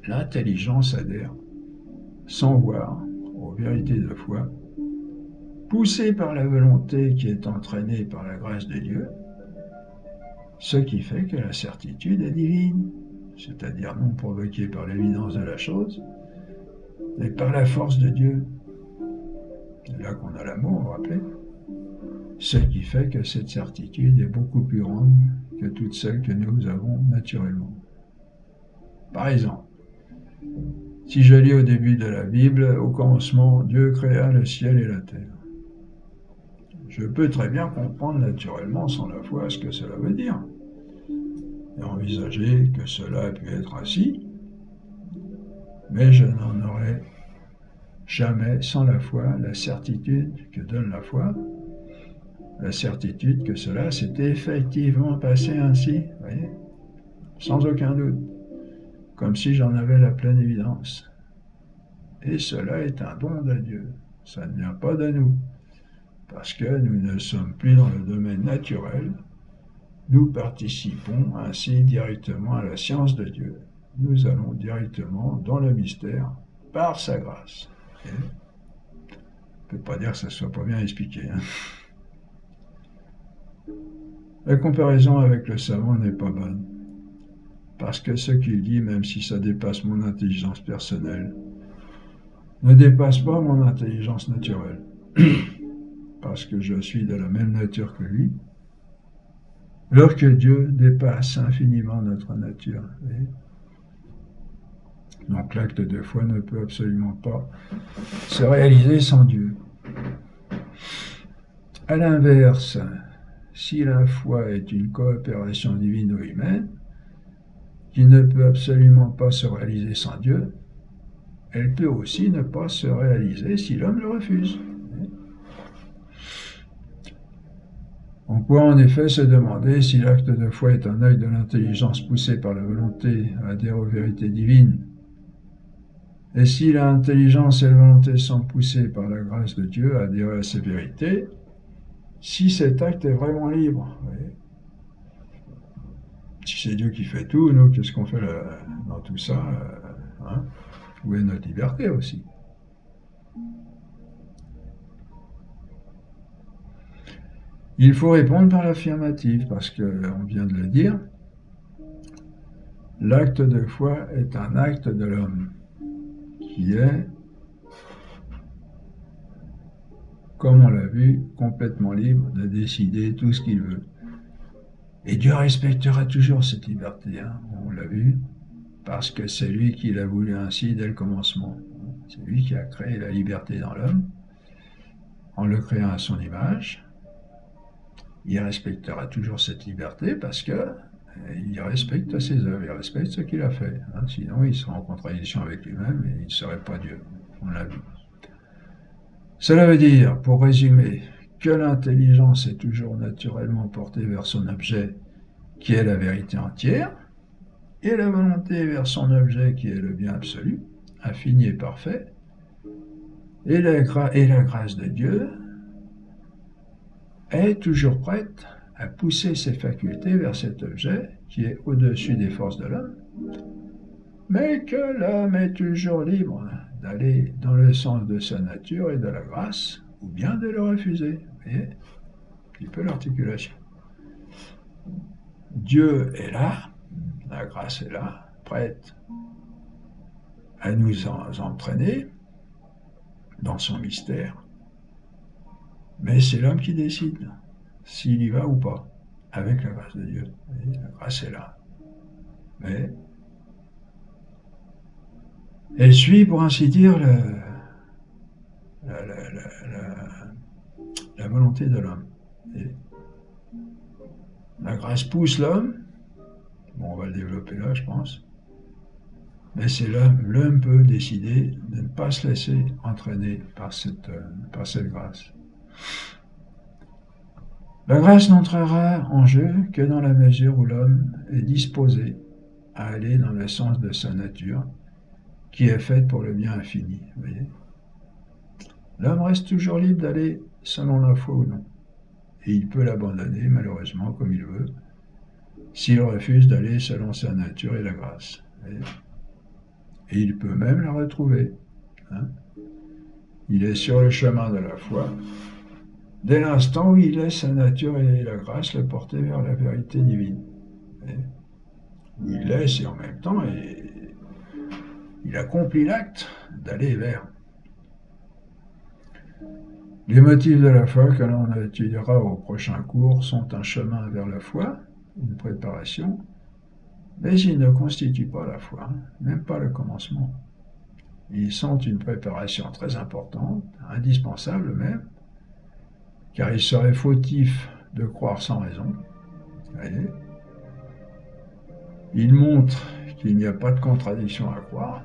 l'intelligence adhère, sans voir, aux vérités de foi, poussée par la volonté qui est entraînée par la grâce de Dieu, ce qui fait que la certitude est divine, c'est-à-dire non provoquée par l'évidence de la chose, mais par la force de Dieu. C'est là qu'on a l'amour, vous vous rappelez? Ce qui fait que cette certitude est beaucoup plus grande que toutes celles que nous avons naturellement. Par exemple, si je lis au début de la Bible, au commencement, Dieu créa le ciel et la terre. Je peux très bien comprendre naturellement, sans la foi, ce que cela veut dire, et envisager que cela a pu être ainsi, mais je n'en aurai jamais, sans la foi, la certitude que donne la foi, la certitude que cela s'est effectivement passé ainsi, voyez, sans aucun doute, comme si j'en avais la pleine évidence. Et cela est un don de Dieu, ça ne vient pas de nous, parce que nous ne sommes plus dans le domaine naturel, nous participons ainsi directement à la science de Dieu. Nous allons directement dans le mystère par sa grâce. Et on ne peut pas dire que ça ne soit pas bien expliqué. La comparaison avec le savant n'est pas bonne, parce que ce qu'il dit, même si ça dépasse mon intelligence personnelle, ne dépasse pas mon intelligence naturelle, parce que je suis de la même nature que lui, alors que Dieu dépasse infiniment notre nature. Donc l'acte de foi ne peut absolument pas se réaliser sans Dieu. À l'inverse, si la foi est une coopération divine ou humaine, qui ne peut absolument pas se réaliser sans Dieu, elle peut aussi ne pas se réaliser si l'homme le refuse. On peut en effet se demander si l'acte de foi est un acte de l'intelligence poussé par la volonté à adhérer aux vérités divines, et si l'intelligence et la volonté sont poussées par la grâce de Dieu à adhérer à ces vérités, si cet acte est vraiment libre. Si c'est Dieu qui fait tout, nous, qu'est-ce qu'on fait dans tout ça, hein? Où est notre liberté aussi? Il faut répondre par l'affirmative, parce qu'on vient de le dire, l'acte de foi est un acte de l'homme, qui est, comme on l'a vu, complètement libre de décider tout ce qu'il veut. Et Dieu respectera toujours cette liberté, hein, on l'a vu, parce que c'est lui qui l'a voulu ainsi dès le commencement. C'est lui qui a créé la liberté dans l'homme, en le créant à son image. Il respectera toujours cette liberté parce que il respecte ses œuvres, il respecte ce qu'il a fait. Hein, sinon, il serait en contradiction avec lui-même et il ne serait pas Dieu. On l'a vu. Cela veut dire, pour résumer, que l'intelligence est toujours naturellement portée vers son objet, qui est la vérité entière, et la volonté vers son objet, qui est le bien absolu, infini et parfait, et la grâce de Dieu est toujours prête à pousser ses facultés vers cet objet qui est au-dessus des forces de l'homme, mais que l'homme est toujours libre d'aller dans le sens de sa nature et de la grâce, ou bien de le refuser. Vous voyez, un petit peu l'articulation. Dieu est là, la grâce est là, prête à nous entraîner dans son mystère, mais c'est l'homme qui décide s'il y va ou pas, avec la grâce de Dieu. Vous voyez, la grâce est là. Mais elle suit, pour ainsi dire, la volonté de l'homme. Et la grâce pousse l'homme, bon, on va le développer là, je pense, mais c'est l'homme peut décider de ne pas se laisser entraîner par cette grâce. La grâce n'entrera en jeu que dans la mesure où l'homme est disposé à aller dans le sens de sa nature, qui est faite pour le bien infini. Vous voyez, l'homme reste toujours libre d'aller selon la foi ou non. Et il peut l'abandonner, malheureusement, comme il veut, s'il refuse d'aller selon sa nature et la grâce. Et il peut même la retrouver. Hein. Il est sur le chemin de la foi, dès l'instant où il laisse sa nature et la grâce le porter vers la vérité divine. Où il laisse et en même temps, il accomplit l'acte d'aller vers. Les motifs de la foi que l'on étudiera au prochain cours sont un chemin vers la foi, une préparation, mais ils ne constituent pas la foi, même pas le commencement. Ils sont une préparation très importante, indispensable même, car il serait fautif de croire sans raison. Voyez. Il montre qu'il n'y a pas de contradiction à croire,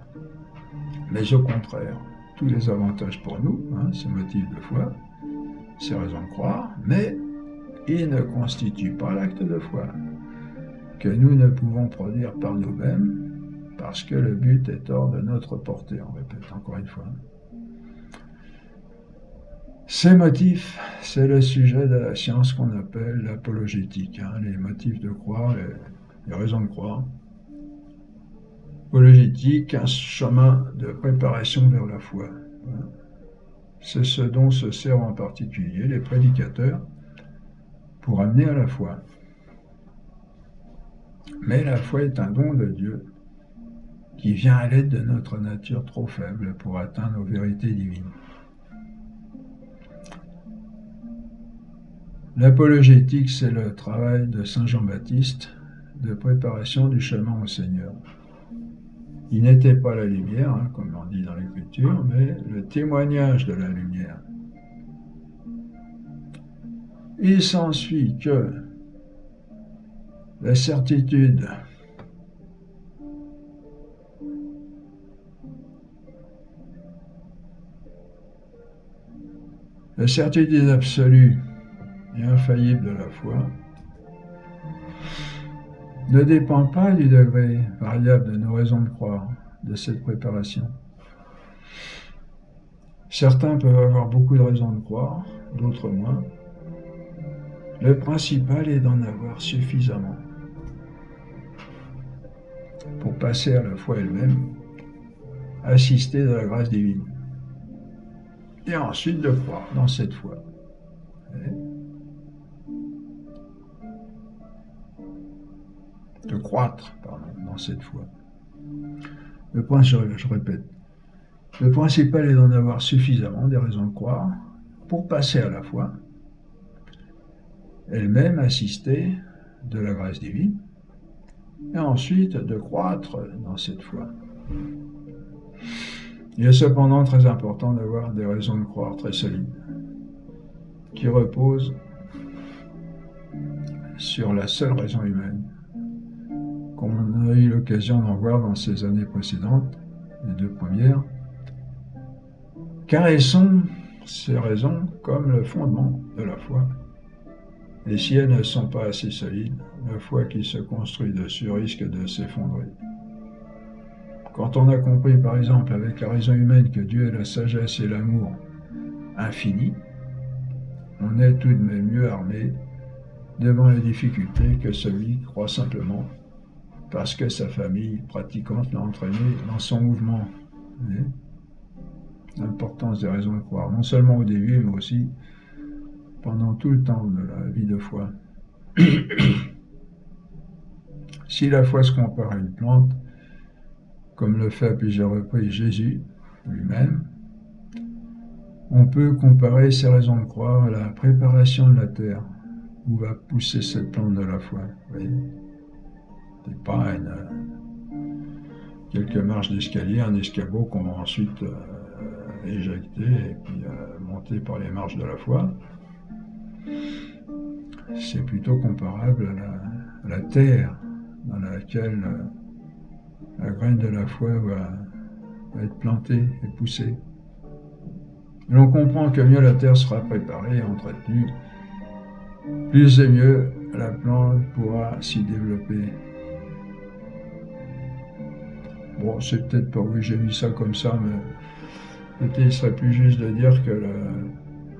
mais au contraire, tous les avantages pour nous, ces motifs de foi, ces raisons de croire, mais ils ne constituent pas l'acte de foi, que nous ne pouvons produire par nous-mêmes, parce que le but est hors de notre portée, on répète encore une fois. Ces motifs, c'est le sujet de la science qu'on appelle l'apologétique, les motifs de croire, les raisons de croire. Apologétique, un chemin de préparation vers la foi. C'est ce dont se servent en particulier les prédicateurs pour amener à la foi. Mais la foi est un don de Dieu qui vient à l'aide de notre nature trop faible pour atteindre nos vérités divines. L'apologétique, c'est le travail de Saint Jean-Baptiste de préparation du chemin au Seigneur. Il n'était pas la lumière, comme on dit dans l'Écriture, mais le témoignage de la lumière. Il s'ensuit que la certitude absolue et infaillible de la foi ne dépend pas du degré variable de nos raisons de croire, de cette préparation. Certains peuvent avoir beaucoup de raisons de croire, d'autres moins. Le principal est d'en avoir suffisamment pour passer à la foi elle-même, assistée de la grâce divine, et ensuite de croire dans cette foi. De croître, dans cette foi. Je répète, le principal est d'en avoir suffisamment des raisons de croire pour passer à la foi, elle-même assistée de la grâce divine, et ensuite de croître dans cette foi. Il est cependant très important d'avoir des raisons de croire très solides, qui reposent sur la seule raison humaine, comme on a eu l'occasion d'en voir dans ces années précédentes, les deux premières, car elles sont, ces raisons, comme le fondement de la foi. Et si elles ne sont pas assez solides, la foi qui se construit dessus risque de s'effondrer. Quand on a compris, par exemple, avec la raison humaine que Dieu est la sagesse et l'amour infini, on est tout de même mieux armé devant les difficultés que celui qui croit simplement parce que sa famille pratiquante l'a entraîné dans son mouvement. L'importance des raisons de croire, non seulement au début, mais aussi pendant tout le temps de la vie de foi. Si la foi se compare à une plante, comme le fait à plusieurs reprises Jésus lui-même, on peut comparer ces raisons de croire à la préparation de la terre, où va pousser cette plante de la foi. Vous voyez, c'est pas quelques marches d'escalier, un escabeau qu'on va ensuite éjecter et puis monter par les marches de la foi. C'est plutôt comparable à la terre dans laquelle la graine de la foi va être plantée et poussée. Et on comprend que mieux la terre sera préparée et entretenue, plus et mieux la plante pourra s'y développer. Bon, c'est peut-être pas oui, j'ai mis ça comme ça, mais peut-être il serait plus juste de dire que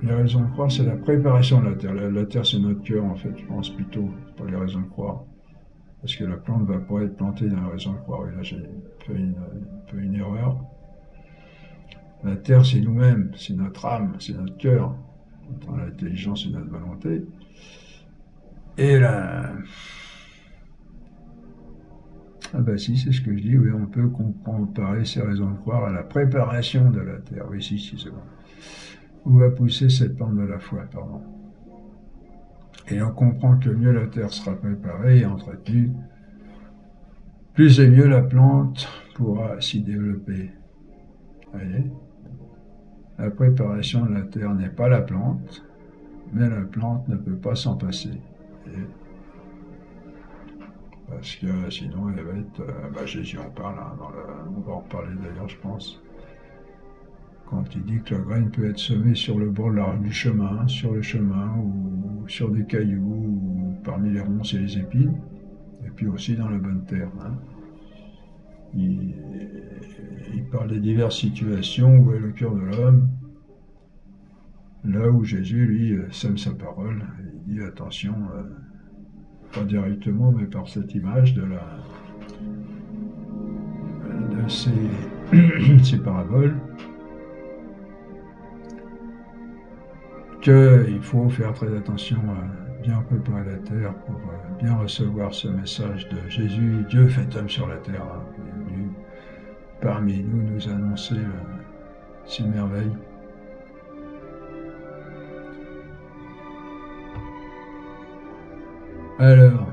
la raison de croire, c'est la préparation de la terre. La terre, c'est notre cœur, en fait, je pense plutôt, c'est pas les raisons de croire. parce que la plante ne va pas être plantée dans la raison de croire. Et là, j'ai fait une erreur. La terre, c'est nous-mêmes, c'est notre âme, c'est notre cœur. L'intelligence, c'est notre volonté. Et là, ah ben si, c'est ce que je dis, oui, on peut comparer ces raisons de croire à la préparation de la terre. Oui, si, c'est bon. Où va pousser cette plante de la foi, pardon. Et on comprend que mieux la terre sera préparée et entretenue, plus et mieux la plante pourra s'y développer. Vous voyez ? La préparation de la terre n'est pas la plante, mais la plante ne peut pas s'en passer. Et parce que sinon, elle va être... Jésus en parle, hein, on va en reparler d'ailleurs, je pense. Quand il dit que la graine peut être semée sur le bord du chemin, sur le chemin, ou sur des cailloux, ou parmi les ronces et les épines, et puis aussi dans la bonne terre. Hein. Il parle des diverses situations où est le cœur de l'homme, là où Jésus, lui, sème sa parole. Il dit attention, pas directement, mais par cette image de ces paraboles, qu'il faut faire très attention à bien préparer la terre pour bien recevoir ce message de Jésus, Dieu fait homme sur la terre, hein, qui est venu parmi nous annoncer ces merveilles. Alors,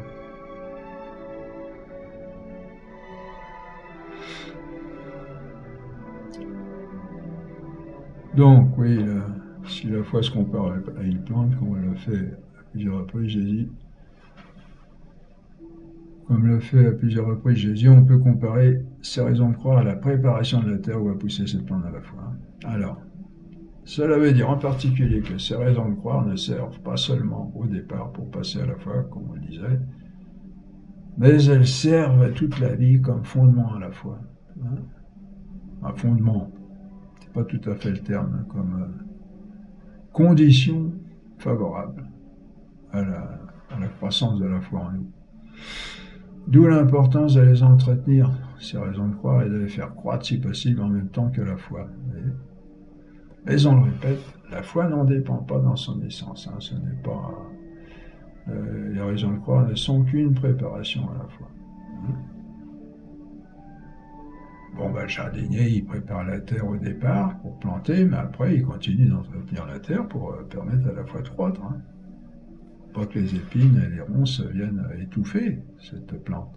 donc oui, si la foi se compare à une plante, comme on l'a fait à plusieurs reprises, Jésus, comme le fait à plusieurs reprises Jésus, on peut comparer ces raisons de croire à la préparation de la terre où va pousser cette plante à la fois. Alors, cela veut dire en particulier que ces raisons de croire ne servent pas seulement au départ pour passer à la foi, comme on le disait, mais elles servent toute la vie comme fondement à la foi. Hein? Un fondement, c'est pas tout à fait le terme, hein, comme condition favorable à la croissance de la foi en nous. D'où l'importance de les entretenir, ces raisons de croire, et de les faire croître si possible en même temps que la foi. Mais on le répète, la foi n'en dépend pas dans son essence. Hein, ce n'est pas les raisons de croire ne sont qu'une préparation à la foi. Bon, le jardinier, il prépare la terre au départ pour planter, mais après, il continue d'entretenir la terre pour permettre à la foi de croître. Hein. Pas que les épines et les ronces viennent étouffer cette plante.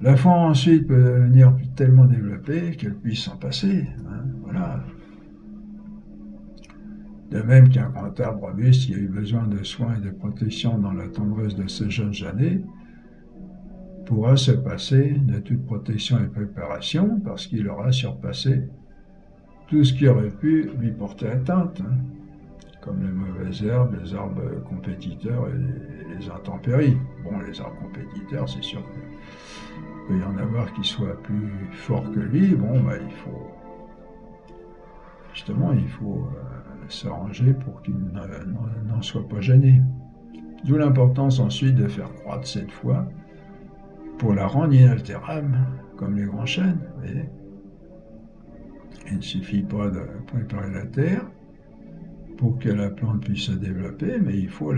La foi ensuite peut devenir tellement développée qu'elle puisse s'en passer. Hein, voilà. De même qu'un grand arbre robuste qui a eu besoin de soins et de protection dans la tendresse de ses jeunes années, pourra se passer de toute protection et préparation parce qu'il aura surpassé tout ce qui aurait pu lui porter atteinte, hein, comme les mauvaises herbes, les arbres compétiteurs et les intempéries. Bon, les arbres compétiteurs, c'est sûr qu'il peut y en avoir qui soient plus forts que lui. Bon, il faut s'arranger pour qu'il n'en soit pas gêné. D'où l'importance ensuite de faire croître cette foi pour la rendre inaltérable, comme les grands chênes. Et il ne suffit pas de préparer la terre pour que la plante puisse se développer, mais il faut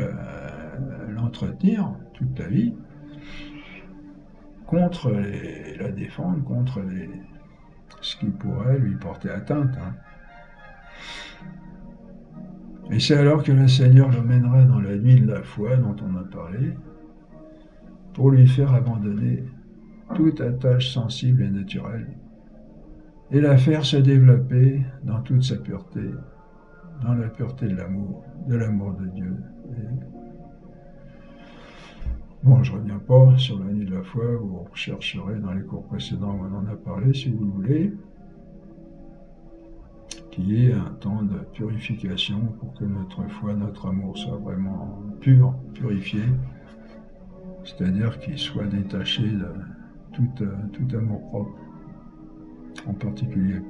l'entretenir toute la vie contre la défendre, contre ce qui pourrait lui porter atteinte. Hein. Et c'est alors que le Seigneur le mènera dans la nuit de la foi dont on a parlé, pour lui faire abandonner toute attache sensible et naturelle, et la faire se développer dans toute sa pureté, dans la pureté de l'amour de Dieu. Bon, je ne reviens pas sur la nuit de la foi, vous rechercherez dans les cours précédents où on en a parlé, si vous le voulez, qui est un temps de purification pour que notre foi, notre amour soit vraiment pur, purifié, c'est-à-dire qu'il soit détaché de tout amour propre en particulier.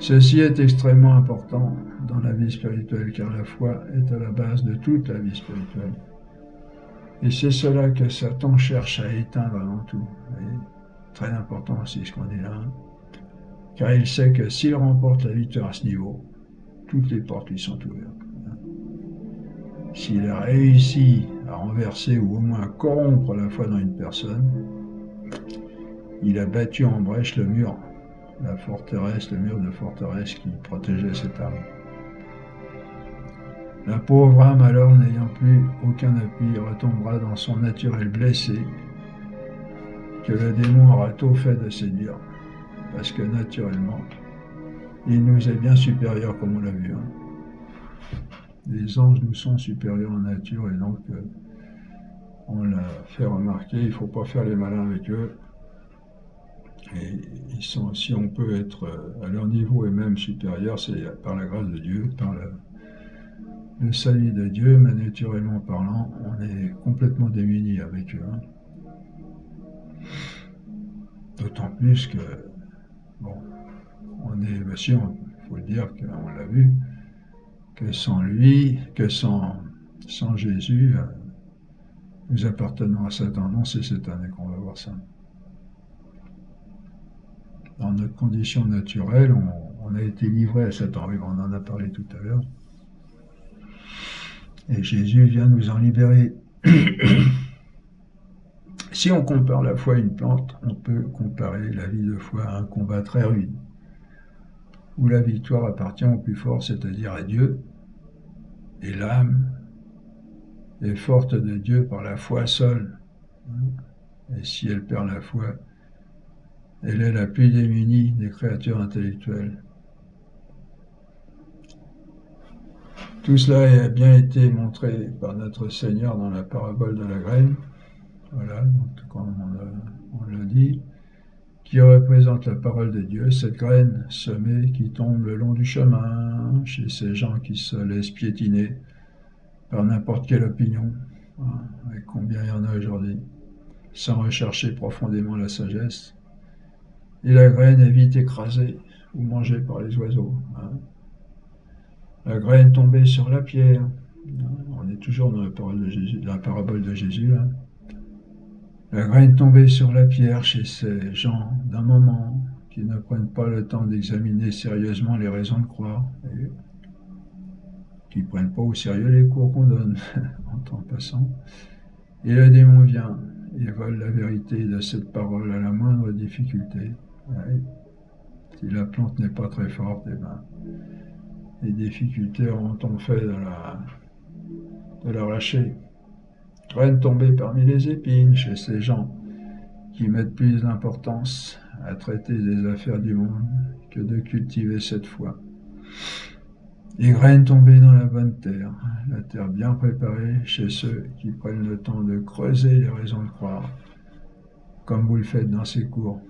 Ceci est extrêmement important dans la vie spirituelle, car la foi est à la base de toute la vie spirituelle. Et c'est cela que Satan cherche à éteindre avant tout. Et très important aussi ce qu'on dit là. Car il sait que s'il remporte la victoire à ce niveau, toutes les portes lui sont ouvertes. S'il a réussi à renverser ou au moins à corrompre la foi dans une personne, il a battu en brèche le mur, la forteresse, le mur de forteresse qui protégeait cette âme. La pauvre âme, alors, n'ayant plus aucun appui, retombera dans son naturel blessé, que le démon aura tôt fait de séduire, parce que naturellement, il nous est bien supérieur, comme on l'a vu. Les anges nous sont supérieurs en nature, et donc, on l'a fait remarquer, il ne faut pas faire les malins avec eux. Et si on peut être à leur niveau et même supérieur, c'est par la grâce de Dieu, par le salut de Dieu, mais naturellement parlant, on est complètement démunis avec eux. D'autant plus que, bon, on est, bien sûr, il faut le dire, qu'on l'a vu, que sans lui, que sans Jésus, nous appartenons à Satan. Non, c'est cette année qu'on va voir ça. Dans notre condition naturelle, on a été livré à Satan. On en a parlé tout à l'heure. Et Jésus vient nous en libérer. Si on compare la foi à une plante, on peut comparer la vie de foi à un combat très rude, où la victoire appartient au plus fort, c'est-à-dire à Dieu, et l'âme est forte de Dieu par la foi seule. Et si elle perd la foi, elle est la plus démunie des créatures intellectuelles. Tout cela a bien été montré par notre Seigneur dans la parabole de la graine, voilà, donc comme on l'a dit, qui représente la parole de Dieu, cette graine semée qui tombe le long du chemin, chez ces gens qui se laissent piétiner par n'importe quelle opinion, et combien il y en a aujourd'hui, sans rechercher profondément la sagesse. Et la graine est vite écrasée ou mangée par les oiseaux. La graine tombée sur la pierre. On est toujours dans la parabole de Jésus. Là. La graine tombée sur la pierre chez ces gens d'un moment qui ne prennent pas le temps d'examiner sérieusement les raisons de croire, et qui ne prennent pas au sérieux les cours qu'on donne en temps passant. Et le démon vient et vole la vérité de cette parole à la moindre difficulté. Ouais. Si la plante n'est pas très forte, eh ben, les difficultés auront fait de l'arracher. Graine tombée parmi les épines chez ces gens qui mettent plus d'importance à traiter des affaires du monde que de cultiver cette foi. Les graines tombées dans la bonne terre, la terre bien préparée chez ceux qui prennent le temps de creuser les raisons de croire, comme vous le faites dans ces cours.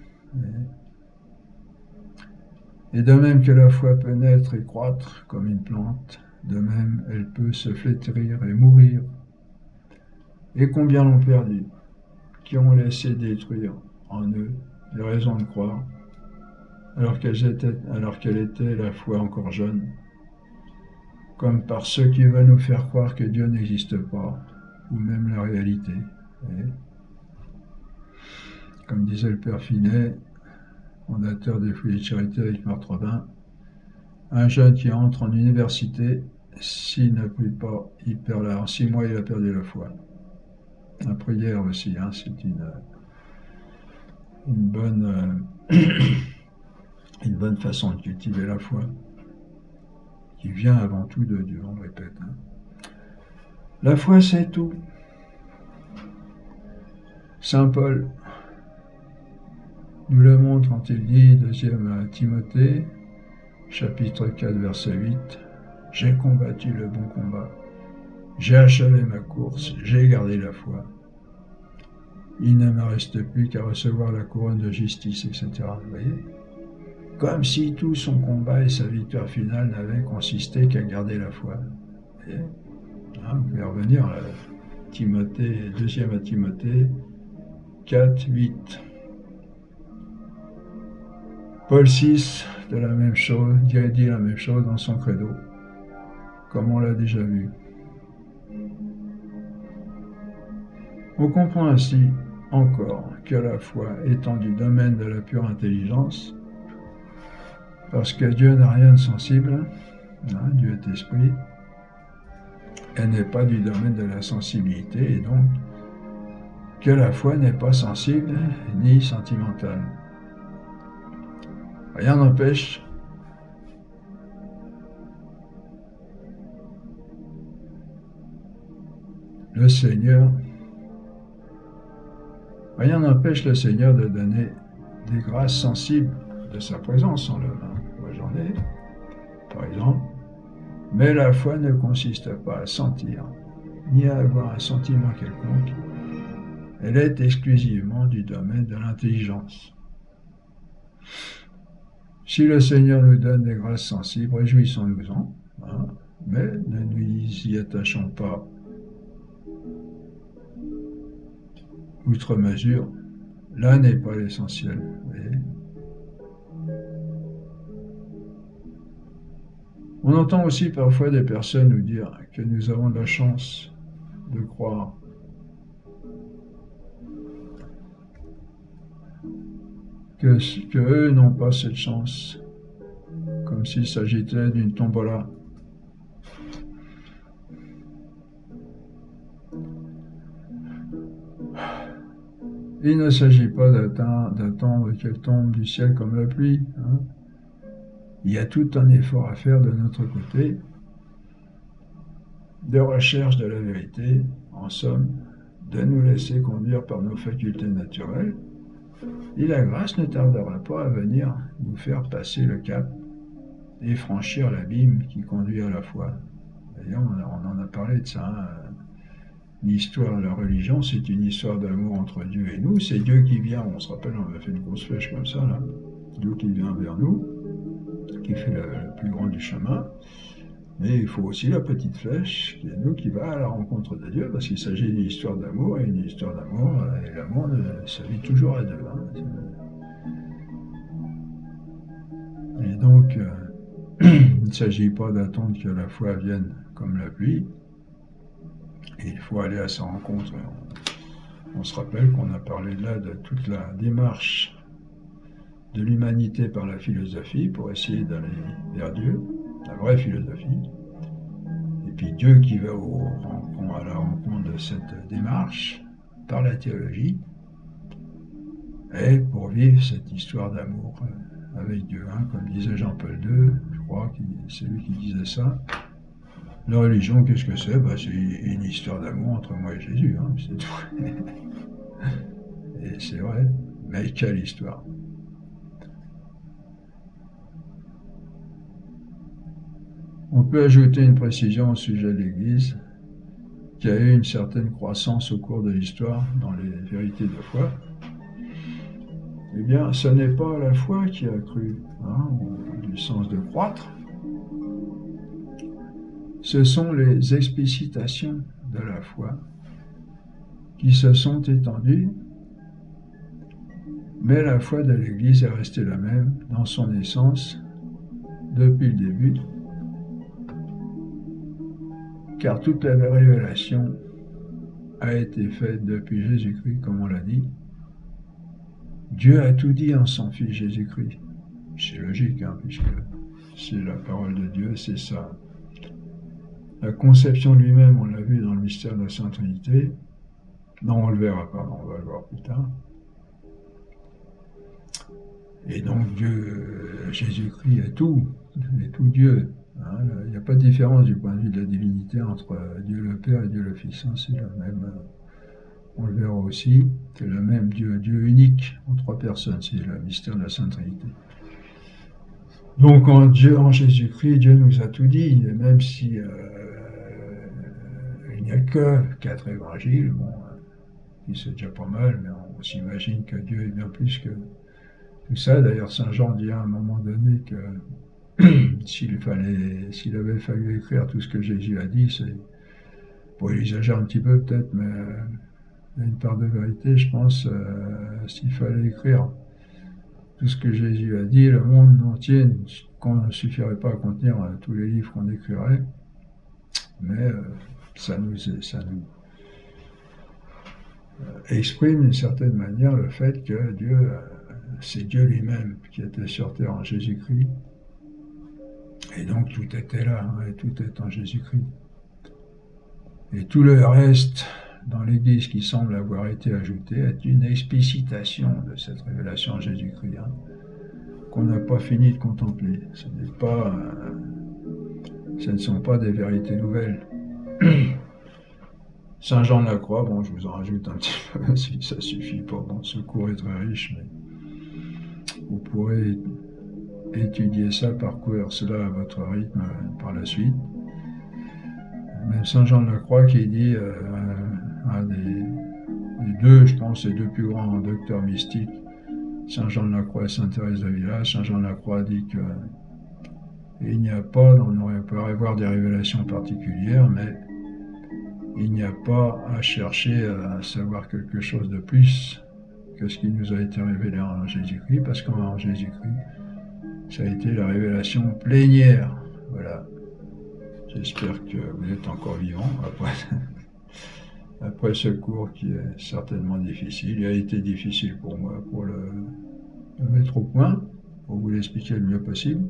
Et de même que la foi peut naître et croître comme une plante, de même elle peut se flétrir et mourir. Et combien l'ont perdu, qui ont laissé détruire en eux les raisons de croire, alors qu'elle était la foi encore jeune, comme par ceux qui veulent nous faire croire que Dieu n'existe pas, ou même la réalité. Et, comme disait le Père Finet, fondateur des Foyers de Charité avec Marthe Robin, un jeune qui entre en université, s'il ne prie pas, il perd en 6 mois, il a perdu la foi. La prière aussi, c'est une bonne façon de cultiver la foi, qui vient avant tout de Dieu, on le répète. La foi, c'est tout. Saint Paul nous le montre quand il dit, 2 Timothée, chapitre 4, verset 8, « J'ai combattu le bon combat, j'ai achevé ma course, j'ai gardé la foi. Il ne me reste plus qu'à recevoir la couronne de justice, etc. » Vous voyez ? Comme si tout son combat et sa victoire finale n'avaient consisté qu'à garder la foi. Et, vous pouvez revenir à Timothée, 2 Timothée 4, 8. Paul VI dit la même chose dans son credo, comme on l'a déjà vu. On comprend ainsi encore que la foi étant du domaine de la pure intelligence, parce que Dieu n'a rien de sensible, hein, Dieu est esprit, elle n'est pas du domaine de la sensibilité, et donc que la foi n'est pas sensible ni sentimentale. Rien n'empêche le Seigneur de donner des grâces sensibles de sa présence en l'homme. Moi j'en ai, par exemple. Mais la foi ne consiste pas à sentir, ni à avoir un sentiment quelconque. Elle est exclusivement du domaine de l'intelligence. Si le Seigneur nous donne des grâces sensibles, réjouissons-nous-en, hein, mais ne nous y attachons pas outre mesure. Là n'est pas l'essentiel. On entend aussi parfois des personnes nous dire que nous avons de la chance de croire. Que eux n'ont pas cette chance, comme s'il s'agissait d'une tombola. Il ne s'agit pas d'attendre qu'elle tombe du ciel comme la pluie. Hein. Il y a tout un effort à faire de notre côté, de recherche de la vérité, en somme, de nous laisser conduire par nos facultés naturelles, et la grâce ne tardera pas à venir nous faire passer le cap et franchir l'abîme qui conduit à la foi. D'ailleurs, on en a parlé de ça. Hein. L'histoire, la religion, c'est une histoire d'amour entre Dieu et nous. C'est Dieu qui vient, on se rappelle, on avait fait une grosse flèche comme ça, là. Dieu qui vient vers nous, qui fait le plus grand du chemin. Mais il faut aussi la petite flèche, qui est nous, qui va à la rencontre de Dieu, parce qu'il s'agit d'une histoire d'amour, et une histoire d'amour, et l'amour, ça vit toujours à deux. Hein. Et donc, il ne s'agit pas d'attendre que la foi vienne comme la pluie. Et il faut aller à sa rencontre. On se rappelle qu'on a parlé là de toute la démarche de l'humanité par la philosophie pour essayer d'aller vers Dieu, la vraie philosophie. Et puis Dieu qui va à la rencontre de cette démarche par la théologie, et pour vivre cette histoire d'amour avec Dieu. Hein, comme disait Jean-Paul II, je crois que c'est lui qui disait ça. La religion, qu'est-ce que c'est? C'est une histoire d'amour entre moi et Jésus, hein, c'est tout. Et c'est vrai, mais quelle histoire! On peut ajouter une précision au sujet de l'Église, qui a eu une certaine croissance au cours de l'histoire dans les vérités de foi. Eh bien, ce n'est pas la foi qui a cru, hein, du sens de croître. Ce sont les explicitations de la foi qui se sont étendues, mais la foi de l'Église est restée la même dans son essence depuis le début, car toute la révélation a été faite depuis Jésus-Christ, comme on l'a dit. Dieu a tout dit en son Fils Jésus-Christ. C'est logique, hein, puisque c'est la parole de Dieu, c'est ça. La conception de lui-même, on l'a vu dans le mystère de la Sainte Trinité. Non, on le verra pas, on va le voir plus tard. Et donc Dieu, Jésus-Christ est tout Dieu. Hein, il n'y a pas de différence du point de vue de la divinité entre Dieu le Père et Dieu le Fils. Hein, c'est le même, on le verra aussi, c'est le même Dieu, Dieu unique en trois personnes, c'est le mystère de la Sainte Trinité. Donc en Jésus-Christ, Dieu nous a tout dit, et même si il n'y a que 4 évangiles, bon, c'est déjà pas mal, mais on s'imagine que Dieu est bien plus que tout ça. D'ailleurs, Saint Jean dit à un moment donné que s'il avait fallu écrire tout ce que Jésus a dit, c'est, bon, il exagère un petit peu peut-être, mais il y a une part de vérité, je pense, s'il fallait écrire tout ce que Jésus a dit, le monde entier ne suffirait pas à contenir tous les livres qu'on écrirait, mais ça nous exprime d'une certaine manière le fait que Dieu, c'est Dieu lui-même qui était sur terre en Jésus-Christ. Et donc tout était là, hein, et tout est en Jésus-Christ. Et tout le reste dans l'Église qui semble avoir été ajouté est une explicitation de cette révélation en Jésus-Christ, hein, qu'on n'a pas fini de contempler. Ce ne sont pas des vérités nouvelles. Saint Jean de la Croix, bon, je vous en rajoute un petit peu, si ça suffit pas. Bon, ce cours est très riche, mais vous pourrez étudier ça, parcourir cela à votre rythme par la suite. Même Saint Jean de la Croix qui dit, un des deux, je pense, les deux plus grands docteurs mystiques, Saint Jean de la Croix et Sainte Thérèse d'Avila. Saint Jean de la Croix dit que il n'y a pas, on peut avoir des révélations particulières, mais il n'y a pas à chercher à savoir quelque chose de plus que ce qui nous a été révélé en Jésus-Christ, parce qu'en Jésus-Christ, ça a été la révélation plénière. Voilà. J'espère que vous êtes encore vivant après ce cours qui est certainement difficile. Il a été difficile pour moi pour le mettre au point, pour vous l'expliquer le mieux possible.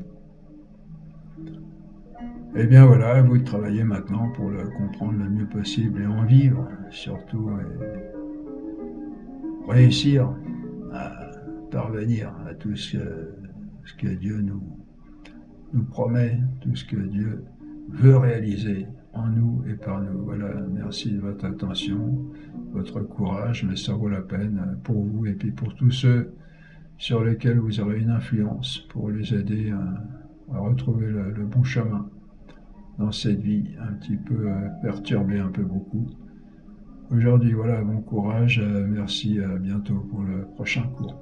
Et bien voilà, à vous de travailler maintenant pour le comprendre le mieux possible et en vivre, surtout, et réussir à parvenir à tout ce que Dieu nous promet, tout ce que Dieu veut réaliser en nous et par nous. Voilà, merci de votre attention, votre courage, mais ça vaut la peine pour vous et puis pour tous ceux sur lesquels vous aurez une influence, pour les aider à retrouver le bon chemin dans cette vie un petit peu perturbée, un peu beaucoup. Aujourd'hui, voilà, bon courage, merci, à bientôt pour le prochain cours.